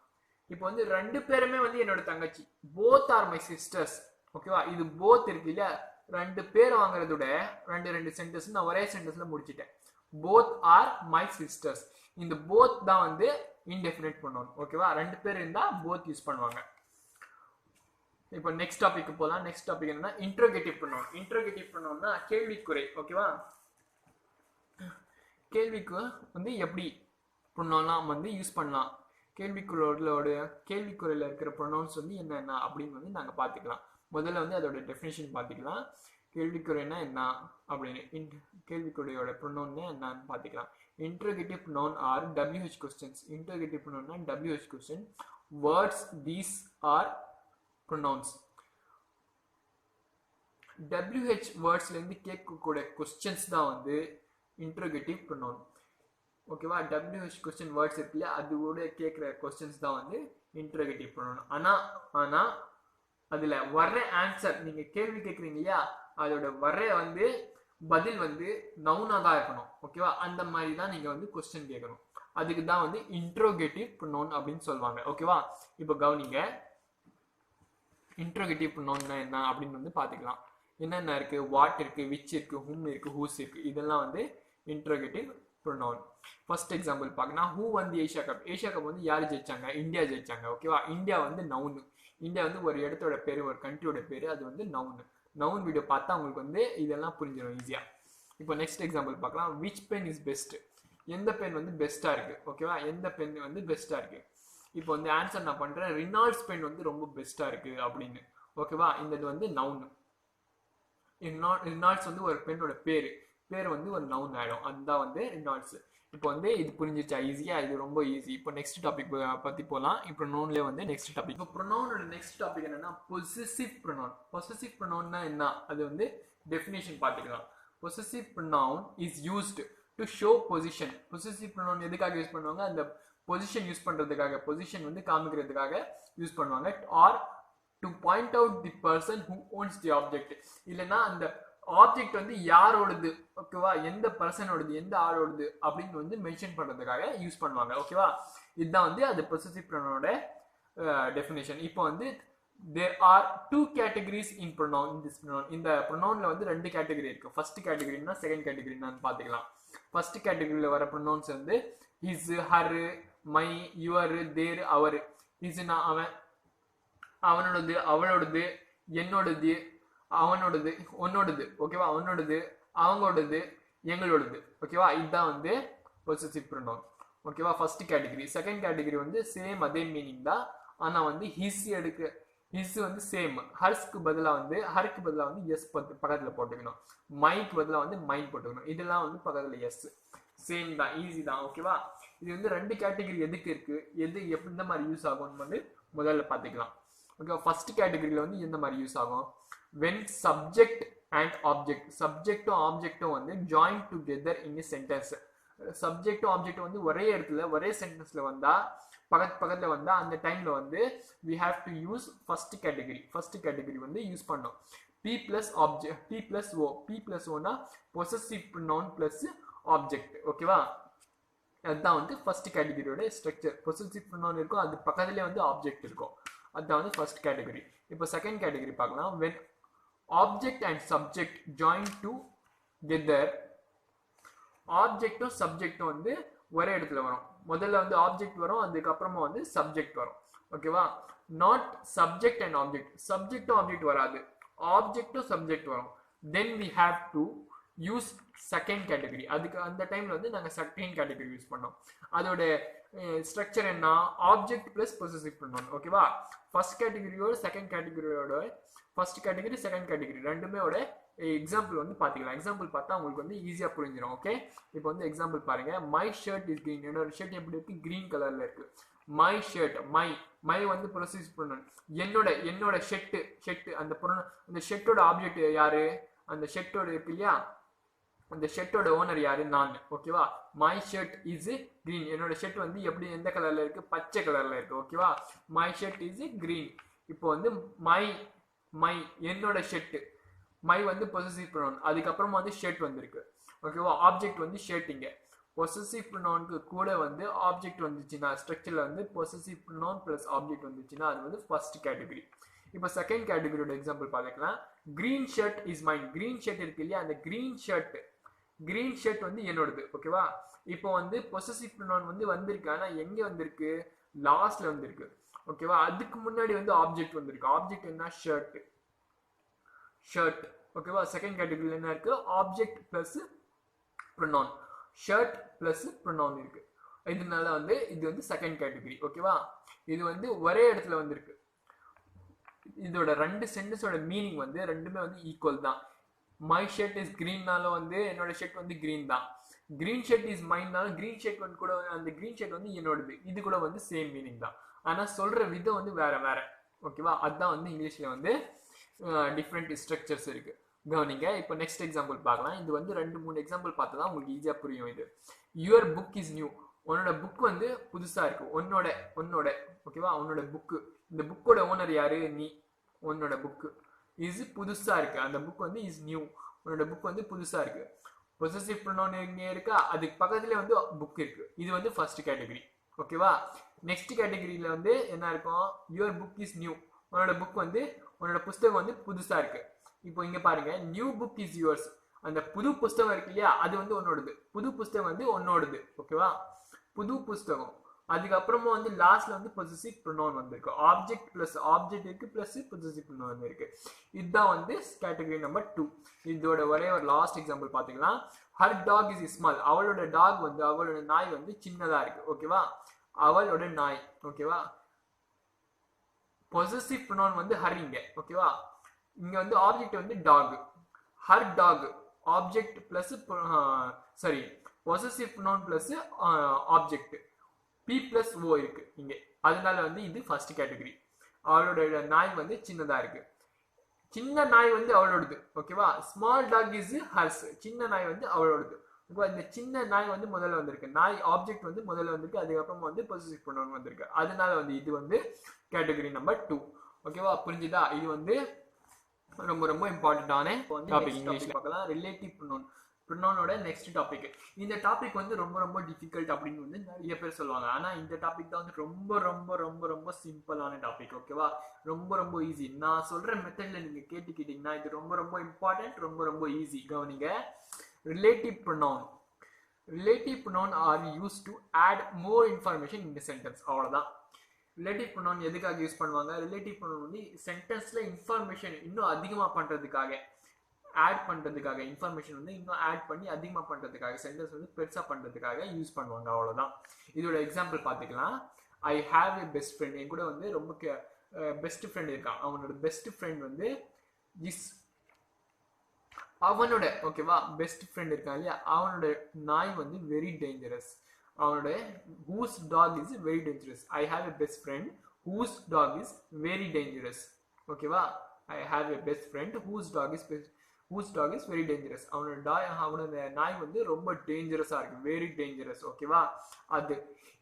இப்போ வந்து 2 பேருமே வந்து என்னோட தங்கச்சி. Both are my sisters. ஓகேவா? இது போத் இருக்கு இல்லையா, 2 பேர் வாங்குறத விட 2 சென்டென்ஸ் நான் ஒரே சென்டென்ஸ்ல முடிச்சிட்டேன். Both are my sisters. இந்த போத் தான் வந்து இன்டெஃபினிட் ப்ரொனவுன். ஓகேவா? 2 பேர் இருந்தா போத் யூஸ் பண்ணுவாங்க. இப்போ நெக்ஸ்ட் டாபிக் போலாம். நெக்ஸ்ட் டாபிக் என்னன்னா இன்ட்ரோகேட்டிவ் ப்ரொனவுன். இன்ட்ரோகேட்டிவ் ப்ரொனவுன்னா கேள்விக்குறை. ஓகேவா? கேள்விக்கு வந்து எப்படி ப்ரொனவுன்லாம் வந்து யூஸ் பண்ணலாம், கேள்விக்குறையில இருக்கிற ப்ரொனவுன்ஸ் வந்து என்னென்ன அப்படின்னு வந்து நாங்க பார்த்துக்கலாம். முதல்ல வந்து அதோட டெஃபினிஷன் பார்த்துக்கலாம். கேள்விக்குறைனா என்ன அப்படின்னு, கேள்விக்குறையோட ப்ரொனவுன் என்னன்னு பார்த்துக்கலாம். Interrogative pronoun are WH questions. Interrogative ப்ரொனவுன்னா WH question. Words these are pronouns. WH வேர்ட்ஸ்ல இருந்து கேட்கக்கூடிய கொஸ்டின்ஸ் தான் வந்து இன்ட்ரோகேட்டிவ் ப்ரொனவுன். ஓகேவா WH கொஸ்டின் வேர்ட்ஸ் இருக்குல்ல அது கூட கேட்குற கொஸ்டின்ஸ் தான் வந்து இன்ட்ரோகேட்டிவ் ப்ரொனவுன் ஆனா அதுல வர்ற ஆன்சர் நீங்க கேள்வி கேட்குறீங்க இல்லையா அதோட வர்ற வந்து பதில் வந்து நவுனா தான் இருக்கணும் ஓகேவா அந்த மாதிரி தான் நீங்க வந்து கொஸ்டின் கேட்கணும் அதுக்கு தான் வந்து இன்ட்ரோகேட்டிவ் ப்ரொனவுன் அப்படின்னு சொல்லுவாங்க ஓகேவா இப்போ கவனிங்க இன்ட்ரோகேட்டிவ் ப்ரொனவுன்னா என்ன அப்படின்னு வந்து பாத்துக்கலாம் என்னென்ன இருக்கு வாட் இருக்கு விச் இருக்கு ஹூம் இருக்கு ஹூஸ் இருக்கு இதெல்லாம் வந்து இன்ட்ரோகேட்டிவ் ப்ரொனவுன் ஃபர்ஸ்ட் எக்ஸாம்பிள் பார்க்கணும் ஹூ வந்து ஏஷியா கப் வந்து யார் ஜெயிச்சாங்க இந்தியா ஜெயிச்சாங்க ஓகேவா இந்தியா வந்து நவுன் இந்தியா வந்து ஒரு இடத்தோட பேரு ஒரு கண்ட்ரியோட பேரு அது வந்து நவுன் வீடியோ பார்த்தா உங்களுக்கு வந்து இதெல்லாம் புரிஞ்சிடும் ஈஸியா இப்போ நெக்ஸ்ட் எக்ஸாம்பிள் பார்க்கலாம் விச் பென் இஸ் பெஸ்ட் எந்த பென் வந்து பெஸ்டா இருக்கு ஓகேவா எந்த பென் வந்து பெஸ்டா இருக்கு இப்போ வந்து ஆன்சர் நான் பண்றேன் ரினால்ட்ஸ் பென் வந்து ரொம்ப பெஸ்டா இருக்கு அப்படின்னு ஓகேவா இந்த இது வந்து நவுன் ரினால்ட்ஸ் வந்து ஒரு பெண்ணோட பேர் வந்து ஒரு நவுன் ஆயிடும் அதுதான் வந்து ரினால்ட்ஸ் இப்போ வந்து இது புரிஞ்சிச்சா ஈஸியா இது ரொம்ப ஈஸி இப்போ நெக்ஸ்ட் டாபிக் பத்தி போலாம் இப்போ ப்ரொனவுன்ல வந்து நெக்ஸ்ட் டாபிக் இப்போ ப்ரொனவுனோட நெக்ஸ்ட் டாபிக் என்னன்னா பொசசிவ் ப்ரொனவுன்னா என்ன அது வந்து டெஃபினேஷன் பார்த்துக்கலாம் possessive pronoun is used to show position possessive pronoun எதுக்காக யூஸ் பண்ணுவாங்க அந்த பொசிஷன் யூஸ் பண்றதுக்காக பொசிஷன் வந்து காமிக்கிறதுக்காக யூஸ் பண்ணுவாங்க or to point out the person who owns the object இல்லைன்னா அந்த ஆப்ஜெக்ட் வந்து யாரோடது ஓகேவா எந்த பர்சனோடது எந்த ஆளோடது அப்படின்னு வந்து மென்ஷன் பண்றதுக்காக யூஸ் பண்ணுவாங்க ஓகேவா இதுதான் வந்து அது பொசசிவ் ப்ரொனவுனோட டெஃபினேஷன் இப்போ வந்து there are two categories in pronoun in this pronoun இந்த pronounல வந்து ரெண்டு கேட்டகரி இருக்கு ஃபர்ஸ்ட் கேட்டகரினா செகண்ட் கேட்டகரினான்னு பாத்துக்கலாம் ஃபர்ஸ்ட் கேட்டகரியில வர pronouns வந்து his her my your their our hisனா அவன் அவனோடது அவளோடது என்னோடது அவனோடது உன்னோடது ஓகேவா உன்னோடது அவங்களோடது எங்களோடது ஓகேவா இதுதான் வந்து பொசசிவ் ப்ரொனவுன் ஓகேவா ஃபர்ஸ்ட் கேட்டகரி செகண்ட் கேட்டகரி வந்து சேம் அதே மீனிங் தான் ஆனா வந்து ஹிஸ் வந்து சேம் ஹர்க்கு பதிலா வந்து எஸ் பக்கத்துல போட்டுக்கணும் மைக்கு பதிலா வந்து மைன் போட்டுக்கணும் இதெல்லாம் வந்து பக்கத்துல எஸ் சேம் தான் ஈஸி தான் ஓகேவா இது வந்து ரெண்டு கேட்டகரி எதுக்கு இருக்கு எது எந்த மாதிரி யூஸ் ஆகும்னு வந்து முதல்ல பாத்துக்கலாம் ஓகே ஃபர்ஸ்ட் கேட்டகரியில வந்து எந்த மாதிரி யூஸ் ஆகும் when subject and object சப்ஜெக்டும் ஆப்ஜெக்டும் வந்து join together in a sentence சப்ஜெக்டும் ஆப்ஜெக்ட் வந்து ஒரே இடத்துல ஒரே சென்டென்ஸ்ல வந்தா பக்கத்துல வந்தா அந்த டைம்ல வந்து we have to use first category வந்து யூஸ் பண்ணோம் p plus object p plus o னா possessive pronoun plus object ஓகேவா அதுதான் வந்து ஃபர்ஸ்ட் கேட்டகரியோட ஸ்ட்ரக்சர் பொசசிவ் pronoun இருக்கும் அது பக்கத்துலயே வந்து ஆப்ஜெக்ட் இருக்கும் அதுதான் வந்து ஃபர்ஸ்ட் கேட்டகரி இப்போ செகண்ட் கேட்டகரி பார்க்கலாம் when object and subject join together ஆப்ஜெக்டும் சப்ஜெக்டும் வந்து ஒரே இடத்துல வரும் முதல்ல வந்து ஆப்ஜெக்ட் வரும் அதுக்கு அப்புறமா வந்து சப்ஜெக்ட் வரும் ஓகேவா நாட் சப்ஜெக்ட் அண்ட் ஆப்ஜெக்ட் சப்ஜெக்டும் ஆப்ஜெக்ட் வராது ஆப்ஜெக்டும் சப்ஜெக்ட் வரும் then we have to use second category அதுக்கு அந்த டைம்ல வந்து நாங்க செகண்ட் கேட்டகரி யூஸ் பண்ணோம் அதோட ஸ்ட்ரக்சர் என்ன ஆப்ஜெக்ட் பிளஸ் பொசசிவ் ப்ரொனவுன் ஓகேவா ஃபர்ஸ்ட் கேட்டகரியோட செகண்ட் கேட்டகரியோட ஃபர்ஸ்ட் கேட்டகரி செகண்ட் கேட்டகரி ரெண்டுமே எக்ஸாம்பிள் வந்து பாத்துக்கலாம் எக்ஸாம்பிள் பார்த்தா உங்களுக்கு வந்து ஈஸியா புரிஞ்சிடும் ஓகே இப்போ வந்து எக்ஸாம்பிள் பாருங்க மை ஷர்ட் இஸ் கிரீன் என்னோட ஷர்ட் எப்படி இருக்கு கிரீன் கலர்ல இருக்கு மை ஷர்ட் மை வந்து பொசசிவ் ப்ரொனவுன் என்னோட ஷெட் அந்த ஷெட்டோட ஆப்ஜெக்ட் யாரு அந்த ஷெட்டோட இருக்கு இல்லையா அந்த ஷர்ட்டோட ஓனர் யாரு நான் ஓகேவா மை ஷர்ட் இஸ் கிரீன் என்னோட ஷர்ட் வந்து எப்படி எந்த கலர்ல இருக்கு பச்சை கலர்ல இருக்கு ஓகேவா மை ஷர்ட் இஸ் கிரீன் இப்போ வந்து மை என்னோட ஷர்ட் மை வந்து பொசசிவ் ப்ரொனவுன் அதுக்கப்புறமா வந்து ஷர்ட் வந்திருக்கு ஓகேவா ஆப்ஜெக்ட் வந்து ஷர்ட் இங்க பொசசிவ் ப்ரொனவுனுக்கு கூட வந்து ஆப்ஜெக்ட் வந்துச்சுன்னா ஸ்ட்ரக்சர்ல வந்து பொசசிவ் ப்ரொனவுன் பிளஸ் ஆப்ஜெக்ட் வந்துச்சுன்னா அது வந்து ஃபர்ஸ்ட் கேட்டகரி இப்போ செகண்ட் கேட்டகரியோட எக்ஸாம்பிள் பார்த்துக்கலாம் green shirt is mine green shirt இருக்கு இல்லையா அந்த கிரீன் ஷர்ட் வந்து என்னோடது ஓகேவா இப்போ வந்து பொசசிவ் ப்ரொனவுன் வந்து வந்திருக்கு ஆனா எங்க வந்திருக்கு லாஸ்ட்ல வந்திருக்கு ஓகேவா அதுக்கு முன்னாடி வந்து ஆப்ஜெக்ட் வந்திருக்கு ஆப்ஜெக்ட் என்ன ஷர்ட் ஓகேவா செகண்ட் கேட்டகரியில என்ன இருக்கு object plus pronoun shirt plus pronoun இருக்கு இதனால வந்து இது வந்து செகண்ட் கேட்டகரி ஓகேவா இது வந்து ஒரே இடத்துல வந்திருக்கு இதோட ரெண்டு சென்டென்ஸோட மீனிங் வந்து ரெண்டுமே வந்து ஈக்குவல் தான் மை ஷர்ட் இஸ் கிரீன்னாலும் வந்து என்னோட ஷர்ட் வந்து கிரீன் தான் கிரீன் ஷர்ட் இஸ் மைன்னாலும் கிரீன் ஷர்ட் வந்து கூட அந்த கிரீன் ஷர்ட் வந்து என்னோடது இது கூட வந்து சேம் மீனிங் தான் ஆனா சொல்ற விதம் வந்து வேற ஓகேவா அதுதான் வந்து இங்கிலீஷ்ல வந்து டிஃப்ரெண்ட் ஸ்ட்ரக்சர்ஸ் இருக்கு கவனிங்க. இப்போ நெக்ஸ்ட் எக்ஸாம்பிள் பார்க்கலாம். இது வந்து 2-3 எக்ஸாம்பிள் பார்த்தா தான் உங்களுக்கு ஈஸியா புரியும் இது. Your book is new. உன்னோட புக் வந்து புதுசா இருக்கு. உன்னோட ஓகேவா, உன்னோட புக்கு. இந்த புக்கோட ஓனர் யாரு? நீ. உன்னோட புக்கு இஸ் புதுசா இருக்கு. அந்த புக் வந்து இஸ் நியூ. உன்னோட புக் வந்து புதுசா இருக்கு. பொசசிவ் ப்ரொனவுன் இங்க இருக்கா, அதுக்கு பக்கத்துல வந்து புக் இருக்கு. இது வந்து ஃபர்ஸ்ட் கேட்டகரி. ஓகேவா. நெக்ஸ்ட் கேட்டகரியில வந்து என்ன இருக்கும்? Your book is new. உன்னோட புக் வந்து உன்னோட புஸ்தகம் வந்து புதுசா இருக்கு. இப்போ இங்க பாருங்க, நியூ புக் இஸ் யுவர்ஸ். அந்த புது புஸ்தகம் இருக்கு இல்லையா, அது வந்து உன்னோடது. புது புஸ்தகம் வந்து உன்னோடது. ஓகேவா, புது புஸ்தகம். அதுக்கப்புறமா வந்து லாஸ்ட்ல வந்து பொசசிவ் ப்ரொனவுன் வந்திருக்கு. ஆப்ஜெக்ட் பிளஸ் ஆப்ஜெக்ட் இருக்கு பிளஸ் பொசசிவ் ப்ரொனவுன் இருக்கு. இதுதான் வந்து கேட்டகரி நம்பர் 2. இதோட ஒரே ஒரு லாஸ்ட் எக்ஸாம்பிள் பாத்தீங்கன்னா, ஹர் டாக் இஸ் ஸ்மால். அவளோட டாக் வந்து, அவளோட நாய் வந்து சின்னதா இருக்கு. ஓகேவா, அவளோட நாய். ஓகேவா, பொசசிவ் ப்ரொனவுன் வந்து ஹர் இங்க. ஓகேவா, இங்க வந்து ஆப்ஜெக்ட் வந்து dog. Her dog object plus sorry possessive pronoun plus object P plus O இருக்கு இங்க. அதனால வந்து இது ஃபர்ஸ்ட் கேட்டகரி. அவளோட நாய் வந்து சின்னதா இருக்கு. சின்ன நாய் வந்து அவளோடது. ஓகேவா, ஸ்மால் டாக் இஸ் ஹர்ஸ். சின்ன நாய் வந்து அவளோடது. இந்த சின்ன நாய் வந்து முதல்ல வந்திருக்கு. நாய் ஆப்ஜெக்ட் வந்து முதல்ல வந்திருக்கு. அதுக்கப்புறம் வந்து பொசசிவ் ப்ரொனவுன் வந்திருக்கு. அதனால வந்து இது வந்து கேட்டகரி நம்பர் 2. ஓகேவா, புரிஞ்சுதா? இது வந்து ரொம்ப ரொம்ப இம்பார்ட்டன்டான டாபிக். இங்கிலீஷ்ல பார்க்கலாம். Relative pronoun. ப்ரொனவுனோட நெக்ஸ்ட் டாபிக். இந்த டாபிக் வந்து ரொம்ப ரொம்ப டிஃபிகல்ட் அப்படின்னு வந்து நிறைய பேர் சொல்லுவாங்க. ஆனா இந்த டாபிக் தான் வந்து ரொம்ப ரொம்ப ரொம்ப ரொம்ப சிம்பிளான டாபிக். ஓகேவா, ரொம்ப ரொம்ப ஈஸி. நான் சொல்ற மெத்தட்ல நீங்க கேட்டுக்கிட்டீங்கன்னா இது ரொம்ப ரொம்ப இம்பார்ட்டன்ட், ரொம்ப ரொம்ப ஈஸி. கவனிங்க. Relative pronoun. Relative pronoun are use to add more information in the sentence. அவ்வளவுதான். ரிலேட்டிவ் ப்ரொனவுன் எதுக்காக யூஸ் பண்ணுவாங்க? ரிலேட்டிவ் ப்ரொனவுன் வந்து சென்டென்ஸ்ல இன்ஃபர்மேஷன் இன்னும் அதிகமா பண்றதுக்காக, ஆட் பண்றதுக்காக, இன்ஃபர்மேஷன் வந்து இன்னும் ஆட் பண்ணி அதிகமா பண்றதுக்காக, சென்டென்ஸ் வந்து பெருசா பண்றதுக்காக யூஸ் பண்ணுவாங்க. அவ்வளவுதான். இதோட எக்ஸாம்பிள் பாத்துக்கலாம். I have a best friend. என் கூட வந்து ரொம்ப பெஸ்ட் ஃப்ரெண்ட் இருக்கான். அவனோட பெஸ்ட் ஃப்ரெண்ட் வந்து இஸ், அவனோட ஓகேவா பெஸ்ட் ஃப்ரெண்ட் இருக்கான் இல்லையா, அவனோட நாய் வந்து வெரி டேஞ்சரஸ். அவனோட whose dog is very dangerous. I have a best friend whose dog is very dangerous. ஓகேவா, I have a best friend whose dog is very dangerous. அவனோட நாய் வந்து ரொம்ப டேஞ்சரஸா இருக்கு. Very dangerous. ஓகேவா, அது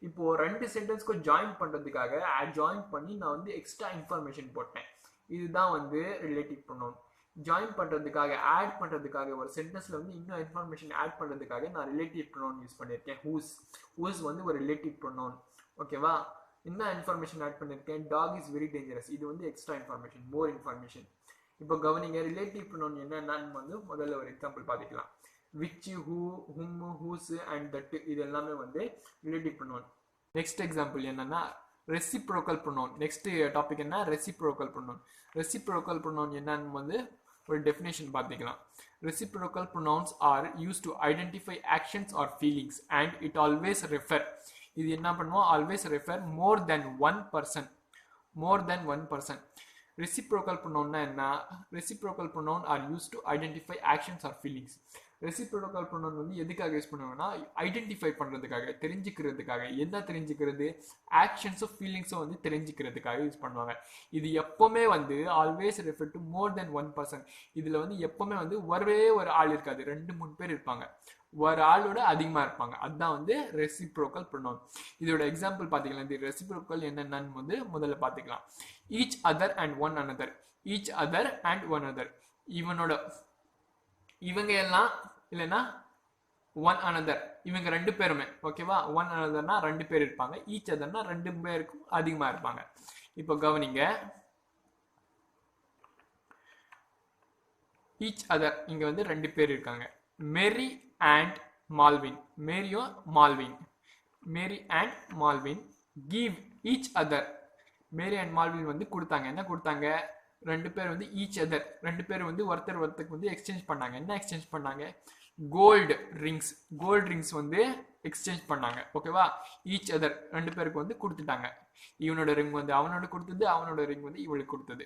இப்போ ரெண்டு சென்டென்ஸ்க்கு ஜாயின் பண்றதுக்காக ஜாயின் பண்ணி நான் வந்து எக்ஸ்ட்ரா இன்ஃபர்மேஷன் போட்டேன். இதுதான் வந்து ரிலேட்டிவ் ப்ரொனவுன். ஜாயின் பண்றதுக்காக, ஆட் பண்றதுக்காக, ஒரு சென்டென்ஸ்ல வந்து இன்னும் இன்ஃபர்மேஷன் ஆட் பண்றதுக்காக நான் ரிலேட்டிவ் ப்ரொனவுன் யூஸ் பண்ணிருக்கேன். whose வந்து ஒரு ரிலேட்டிவ் ப்ரொனவுன். ஓகேவா, என்ன இன்ஃபர்மேஷன் ஆட் பண்ணிருக்கேன்? Dog is very dangerous. இது வந்து எக்ஸ்ட்ரா இன்ஃபர்மேஷன், மோர் இன்ஃபர்மேஷன். இப்போ கவனிங்க, ரிலேட்டிவ் ப்ரொனவுன் என்னன்னு வந்து முதல்ல ஒரு எக்ஸாம்பிள் பார்த்துக்கலாம். which, who, whom, whose and that, இது எல்லாமே வந்து ரிலேட்டிவ் ப்ரொனவுன். நெக்ஸ்ட் எக்ஸாம்பிள் என்னன்னா ரெசிப்ரோக்கல் ப்ரொனவுன். நெக்ஸ்ட் டாபிக் என்ன? Reciprocal pronoun. ரெசிப்ரோக்கல் ப்ரொனவுன் என்னன்னு வந்து ஒரு டெஃபினேஷன் பார்த்துக்கலாம். Reciprocal pronouns are used to identify actions or feelings and it always refer. இது என்ன பண்ணுவோம்? Always refer more than one person. More than one person. Reciprocal pronoun என்ன? Reciprocal pronoun are used to identify actions or feelings. Reciprocal pronoun வந்து எதுக்காக use பண்ணுவாங்கன்னா identify பண்றதுக்காக, தெரிஞ்சுக்கிறதுக்காக. என்ன தெரிஞ்சுக்கிறது? ஆக்ஷன்ஸும் ஃபீலிங்ஸும் வந்து தெரிஞ்சுக்கிறதுக்காக யூஸ் பண்ணுவாங்க. இது எப்பவுமே வந்து always refer to more then one person. இதுல வந்து எப்பவுமே வந்து ஒரே ஒரு ஆள் இருக்காது, 2-3 பேர் இருப்பாங்க. ஒரு ஆளோட அதிகமா இருப்பாங்க. அதுதான் வந்து ரெசிப்ரோக்கல் ப்ரொனவுன். இதோட எக்ஸாம்பிள் பாத்தீங்கன்னா, இந்த ரெசிப்ரோக்கல் என்னென்னு வந்து முதல்ல பாத்துக்கலாம். Each other and one another. Each other and one other. இவனோட, இவங்க எல்லாம் இல்லைன்னா ஒன் அனதர், இவங்க 2 பேருமே. ஓகேவா, ஒன் அனதர்னா 2 பேர் இருப்பாங்க. ஈச் அதர்னா 2 பேருக்கும் அதிகமா இருப்பாங்க. இப்போ கவனிங்க, ஈச் அதர் இங்க வந்து 2 பேர் இருக்காங்க. Mary and Malvin. மேரியும் Malvin. Mary and Malvin give each other. Mary and Malvin வந்து கொடுத்தாங்க. என்ன கொடுத்தாங்க? 2 பேர் வந்து ஈச் அதர், 2 பேர் வந்து ஒருத்தருக்கு வந்து எக்ஸ்சேஞ்ச் பண்ணாங்க. என்ன எக்ஸ்சேஞ்ச் பண்ணாங்க? Gold rings. கோல்டு ரிங்ஸ் வந்து எக்ஸ்சேஞ்ச் பண்ணாங்க. ஓகேவா, ஈச் அதர் 2 பேருக்கு வந்து கொடுத்துட்டாங்க. இவனோட ரிங் வந்து அவனோட கொடுத்தது, அவனோட ரிங் வந்து இவளுக்கு கொடுத்தது.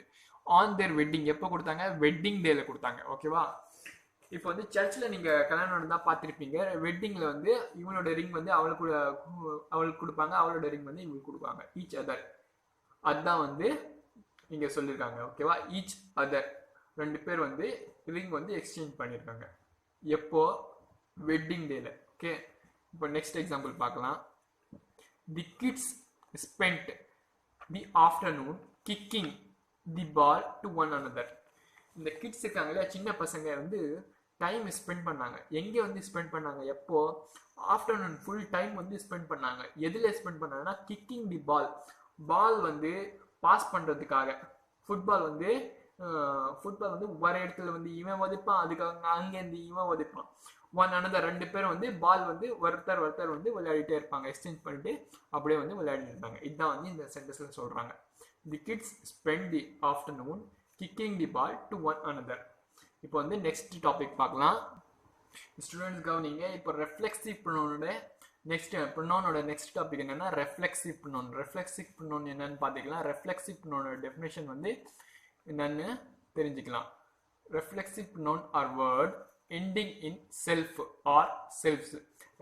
On their wedding. எப்போ கொடுத்தாங்க? வெட்டிங் டேல கொடுத்தாங்க. ஓகேவா, இப்போ வந்து சர்ச்சில் நீங்க கல்யாணம் நடந்தா பார்த்துருப்பீங்க. வெட்டிங்ல வந்து இவனோட ரிங் வந்து அவளுக்கு கொடுப்பாங்க, அவளோட ரிங் வந்து இவங்களுக்கு கொடுப்பாங்க. ஈச் அதர், அதுதான் வந்து இங்க சொல்லியிருக்காங்க. ஓகேவா, ஈச் அதர் 2 பேர் வந்து ரிங் வந்து எக்ஸ்சேஞ்ச் பண்ணியிருக்காங்க. எப்போ? வெட்டிங் டேல. ஓகே, இப்போ நெக்ஸ்ட் எக்ஸாம்பிள் பார்க்கலாம். The kids spend the afternoon kicking the ball to one another. இந்த கிட்ஸ் இருக்காங்க இல்லையா, சின்ன பசங்க வந்து டைம் ஸ்பெண்ட் பண்ணாங்க. எங்கே வந்து ஸ்பெண்ட் பண்ணாங்க? எப்போ? ஆஃப்டர்நூன் ஃபுல் டைம் வந்து ஸ்பெண்ட் பண்ணாங்க. எதில் ஸ்பெண்ட் பண்ணாங்கன்னா கிக்கிங் தி பால், பால் வந்து பாஸ் பண்ணுறதுக்காக. ஃபுட்பால் வந்து ஒரு இடத்துல வந்து இவன் உதைப்பான், அதுக்காக அங்கேருந்து இவன் உதைப்பான். ஒன் அனதர், ரெண்டு பேரும் வந்து பால் வந்து ஒருத்தர் வந்து விளையாடிட்டே இருப்பாங்க, எக்ஸ்சேஞ்ச் பண்ணிட்டு அப்படியே வந்து விளையாடிட்டு இருப்பாங்க. இதுதான் வந்து இந்த சென்டென்ஸ்ல சொல்றாங்க. The kids spend the afternoon kicking the ball to one another. இப்போ வந்து நெக்ஸ்ட் டாபிக் பார்க்கலாம். ஸ்டூடெண்ட்ஸ் கவனிங்க. இப்போ ரெஃப்ளெக்சிவ் ப்ரொனவுனோட நெக்ஸ்ட் டாபிக் என்னன்னா ரெஃப்ளெக்சிவ் ப்ரொனவுன். ரெஃப்ளெக்சிவ் ப்ரொனவுன் என்னன்னு பார்த்துக்கலாம். ரெஃப்ளெக்சிவ் ப்ரொனவுனோட டெஃபினேஷன் வந்து என்னன்னு தெரிஞ்சுக்கலாம். Reflexive pronoun are word ending in self or selves.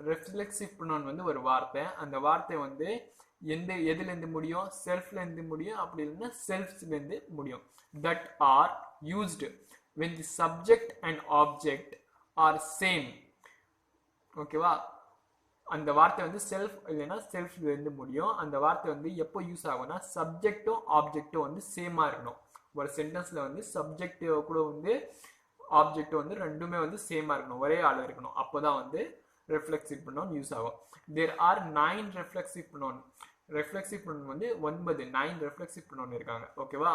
Reflexive pronoun வந்து ஒரு வார்த்தை. அந்த வார்த்தை வந்து எதுல இருந்து முடியும்? செல்ஃப்ல இருந்து முடியும், அப்படி இல்லைன்னா செல்ஃப்ஸ்ல இருந்து முடியும். that are used when the subject and object are same. ஓகேவா? அந்த வார்த்தை வந்து செல்ஃப் இல்லைன்னா செல்ஃப்ல இருந்து முடியும். அந்த வார்த்தை வந்து எப்போ யூஸ் ஆகும்னா சப்ஜெக்டும் ஆப்ஜெக்டும் வந்து சேமா இருக்கணும். ஒரு சென்டென்ஸ்ல வந்து சப்ஜெக்ட் கூட வந்து ஆப்ஜெக்ட் வந்து ரெண்டுமே வந்து சேமா இருக்கணும், ஒரே ஆள் இருக்கணும். அப்போதான் வந்து ரெஃப்ளெக்சிவ் ப்ரொனவுன் யூஸ் ஆகும். There are 9 reflexive pronoun. Reflexive pronoun வந்து 9 ரெஃப்ளெக்சிவ் ப்ரொனவுன் இருக்காங்க. ஓகேவா?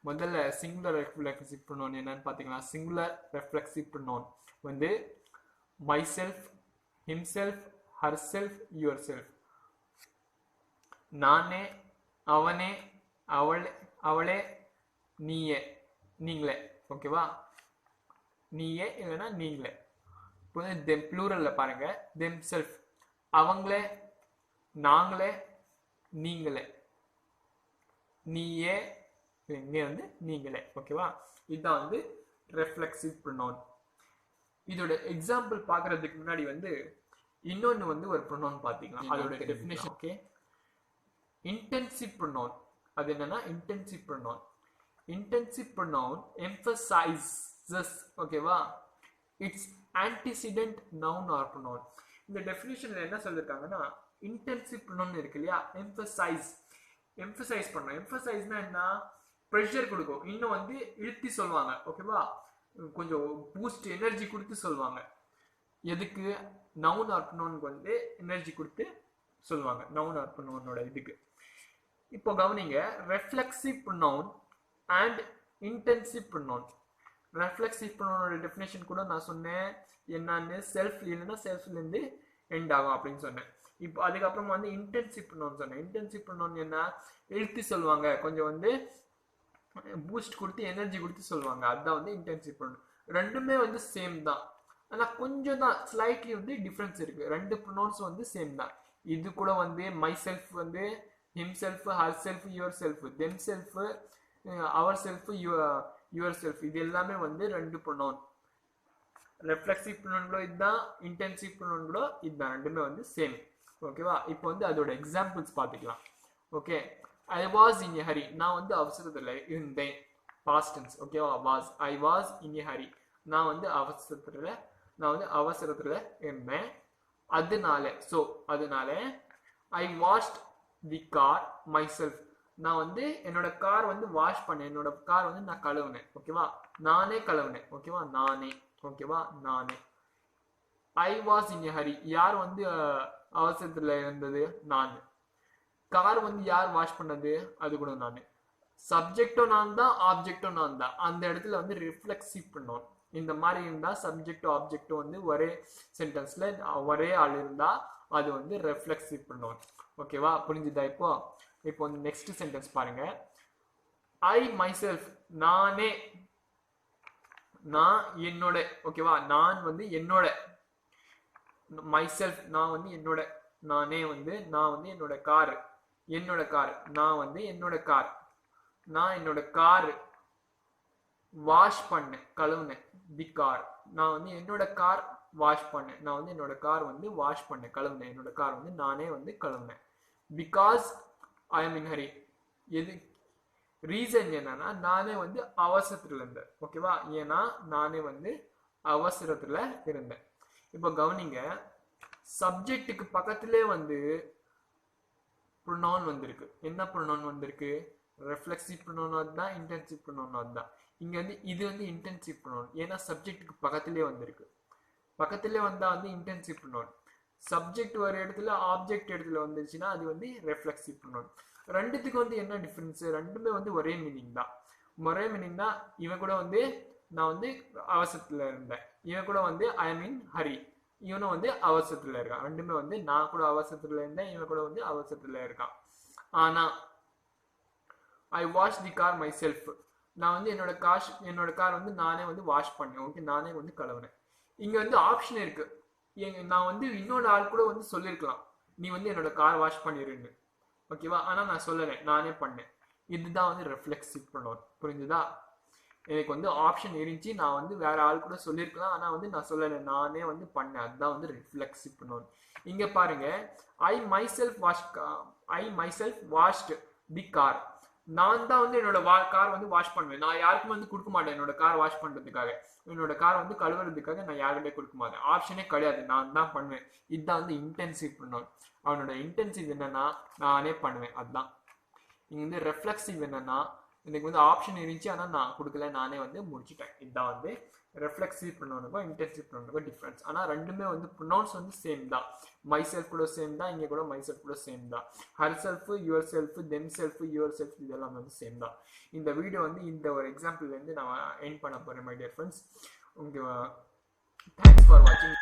முதல்ல சிங்குலர் ரெஃப்ளெக்சிவ் ப்ரொனவுன் என்னன்னு பாத்தீங்கன்னா, சிங்குலர் ரெஃப்ளெக்சிவ் ப்ரொனவுன் வந்து myself, himself, herself, yourself. நானே, அவனே, அவளே, நீயே, நீங்களே. ஓகேவா? நீயே இல்லைன்னா நீங்களே. இப்போ தெம் ப்ளூரல்ல பாருங்க. தெம் செல்ஃப், அவங்களே, நாங்களே, நீங்களே. நீயே, இங்க வந்து நீங்களே. ஓகேவா? இதுதான் வந்து ரெஃப்ளெக்சிவ் ப்ரொனவுன். இதோட எக்ஸாம்பிள் பார்க்கறதுக்கு முன்னாடி வந்து இன்னொன்னு வந்து ஒரு ப்ரொனவுன் பார்த்தீங்கன்னா அதோட டெஃபினேஷன். Okay, intensive pronoun. அது என்னன்னா intensive pronoun. Intensive pronoun emphasises. ஓகேவா? Its antecedent noun or pronoun. இந்த டெஃபினேஷன்ல என்ன சொல்லிருக்காங்கன்னா, இன்டென்சிவ் ப்ரொனவுன் இருக்கு இல்லையா, எம்பசைஸ் பண்ணணும். எம்பசைஸ்னா என்ன? ப்ரெஷர் கொடுக்கும், இன்னும் வந்து இழுத்தி சொல்லுவாங்க. ஓகேவா? கொஞ்சம் பூஸ்ட் எனர்ஜி கொடுத்து சொல்லுவாங்க. எதுக்கு? நவுன் ஆர் ப்ரொனவுனுக்கு வந்து எனர்ஜி கொடுத்து சொல்லுவாங்க, நவுன் ஆர் ப்ரொனவுனோட இதுக்கு. இப்போ கவனிங்க, reflexive pronoun and intensive pronoun. Reflexive ப்ரொனவுனோட டெஃபினேஷன் கூட நான் சொன்னேன் என்னன்னு, செல்ஃப் இல்லைன்னா செல்ஃப்ல இருந்து எண்ட் ஆகும் அப்படின்னு சொன்னேன். இப்போ அதுக்கப்புறமா வந்து இன்டென்சிவ் ப்ரொனவுன் சொன்னேன். இன்டென்சிவ் ப்ரொனவுன் என்ன? இழுத்து சொல்லுவாங்க, கொஞ்சம் வந்து பூஸ்ட் கொடுத்து எனர்ஜி கொடுத்து சொல்லுவாங்க. அதுதான் வந்து இன்டென்சிவ் ப்ரொனவுன். ரெண்டுமே வந்து சேம் தான், ஆனா கொஞ்சம் தான் ஸ்லைட்லி வந்து டிஃபரன்ஸ் இருக்கு. ரெண்டு ப்ரொனவுன்ஸ் வந்து சேம் தான். இது கூட வந்து மை செல்ஃப் வந்து himself, herself, yourself, themself, ourself, yourself, இது எல்லாமே வந்து ரெண்டு ப்ரொனவுன். ரெஃப்ளெக்சிவ் ப்ரொனவுன் கூட இதுதான், இன்டென்சிவ் ப்ரொனவுன் கூட இதுதான், ரெண்டுமே வந்து சேம். ஓகேவா? இப்போ வந்து அதோட எக்ஸாம்பிள்ஸ் பார்த்துக்கலாம். Okay, I was in a hurry. நான் வந்து அவசரத்துல இருந்தேன். Past tense. ஓகேவா? Was. I was in a hurry. நான் வந்து அவசரத்துல இருந்தேன். அதனால I washed the car myself. நான் வந்து என்னோட கார் வந்து வாஷ் பண்ணேன். என்னோட கார் வந்து நான் கழுவுனேன். ஓகேவா? நானே கழுவுனேன். ஓகேவா? நானே. ஓகேவா? நானே. ஐ வாஸ் இன் எ ஹரி. யார் வந்து அவசரத்துல இருந்தது? நான். கார் வந்து யார் வாஷ் பண்ணது? அது கூட நான். சப்ஜெக்டும் நான் தான், ஆப்ஜெக்டும் நான் தான். அந்த இடத்துல வந்து ரிஃப்ளெக்சிவ் ப்ரொனவுன். இந்த மாதிரி இருந்தா சப்ஜெக்டும் ஆப்ஜெக்டும் வந்து ஒரே சென்டென்ஸ்ல ஒரே ஆள் இருந்தா அது வந்து ரெஃப்ளெக்சிவ் ப்ரொனவுன். ஓகேவா? புரிஞ்சுதா? இப்போ நெக்ஸ்ட் சென்டென்ஸ் பாருங்க. ஐ மை செல்ஃப், நானே, நான் என்னோட. ஓகேவா? நான் வந்து என்னோட. மை செல்ஃப், நான் வந்து என்னோட. நான் வந்து என்னோட கார், நான் வந்து என்னோட கார். நான் என்னோட கார் வாஷ் பண்ணேன், கழுவுனேன். தி கார், நான் வந்து என்னோட கார் வாஷ் பண்ணேன். நான் வந்து என்னோட கார் வந்து வாஷ் பண்ணேன், கழுவுனேன். என்னோட கார் வந்து நானே வந்து கழுவுனேன். Because I am in hurry. Reason என்னன்னா நானே வந்து அவசரத்துல இருந்தேன். ஓகேவா? ஏன்னா நானே வந்து அவசரத்துல இருந்தேன். இப்போ கவனிங்க, சப்ஜெக்டுக்கு பக்கத்திலே வந்து ப்ரொனவுன் வந்திருக்கு. என்ன ப்ரொனவுன் வந்திருக்கு? ரெஃப்ளெக்சிவ் ப்ரொனவுன் அதுதான், இன்டென்சிவ் ப்ரொனவுன் அதுதான். இங்க வந்து இது வந்து இன்டென்சிவ் ப்ரொனவுன், ஏன்னா சப்ஜெக்டுக்கு பக்கத்திலே வந்திருக்கு. பக்கத்திலே வந்தா வந்து இன்டென்சிவ் ப்ரொனவுன். சப்ஜெக்ட் ஒரு இடத்துல ஆப்ஜெக்ட் இடத்துல வந்துச்சுன்னா அது வந்து ரெஃப்ளெக்சிவ் ப்ரொனவுன். ரெண்டுத்துக்கு வந்து என்ன டிஃபரன்ஸ்? ரெண்டுமே வந்து ஒரே மீனிங் தான். ஒரே மீனிங் தான். இவன் கூட வந்து நான் வந்து அவசரத்துல இருந்தேன், இவன் கூட வந்து ஐ மீன் ஹரி, இவனும் வந்து அவசரத்துல இருக்கான். ரெண்டுமே வந்து நான் கூட அவசரத்துல இருந்தேன், இவன் கூட வந்து அவசரத்துல இருக்கான். ஆனா I wash the car myself, நான் வந்து என்னோட கார் வந்து நானே வந்து வாஷ் பண்ணேன். ஓகே, நானே வந்து கழுவுனேன். இங்க வந்து ஆப்ஷன் இருக்கு. நான் வந்து இன்னொரு ஆள் கூட வந்து சொல்லியிருக்கலாம், நீ வந்து என்னோட கார் வாஷ் பண்ணிருன்னு. ஓகேவா? ஆனா நான் சொல்லலை, நானே பண்ணேன். இதுதான் வந்து ரெஃப்ளெக்சிவ் ப்ரொனவுன். புரிஞ்சுதா? எனக்கு வந்து ஆப்ஷன் இருந்துச்சு, நான் வந்து வேற ஆள் கூட சொல்லியிருக்கலாம், ஆனா வந்து நான் சொல்லலை, நானே வந்து பண்ணேன். அதுதான் வந்து ரிஃப்ளெக்சிவ் ப்ரொனவுன். இங்க பாருங்க, ஐ மைசெல்ஃப் வாஷ்ட் தி கார். நான் தான் வந்து என்னோட கார் வந்து வாஷ் பண்ணுவேன். நான் யாருக்கும் வந்து கொடுக்க மாட்டேன் என்னோட கார் வாஷ் பண்றதுக்காக, என்னோட கார் வந்து கழுவுறதுக்காக நான் யாருக்கிட்டே கொடுக்க மாட்டேன். ஆப்ஷனே கிடையாது, நான் தான் பண்ணுவேன். இதுதான் வந்து இன்டென்சிவ் ப்ரொனவுன். அவனோட இன்டென்சிவ் என்னன்னா நானே பண்ணுவேன். அதுதான். இங்க வந்து ரெஃப்ளெக்சிவ் என்னன்னா எனக்கு வந்து ஆப்ஷன் இருந்துச்சு, ஆனா நான் கொடுக்கல, நானே வந்து முடிச்சுட்டேன். இதுதான் வந்து ரெஃப்ளெக்சிவ் ப்ரொனவுனுக்கும் இன்டென்சிவ் ப்ரொனவுனுக்கும் டிஃபரன்ஸ். ஆனா ரெண்டுமே வந்து ப்ரொனவுன்ஸ் வந்து சேம் தான். மை செல்ஃப் கூட சேம் தான், இங்க கூட மை செல்ஃப் கூட சேம் தான். Her self, yourself, them self, your self, இதெல்லாம் வந்து சேம் தான். இந்த வீடியோ வந்து இந்த ஒரு எக்ஸாம்பிள்ல இருந்து நான் எண்ட் பண்ண போறேன் my dear friends. Thanks for வாட்சிங்.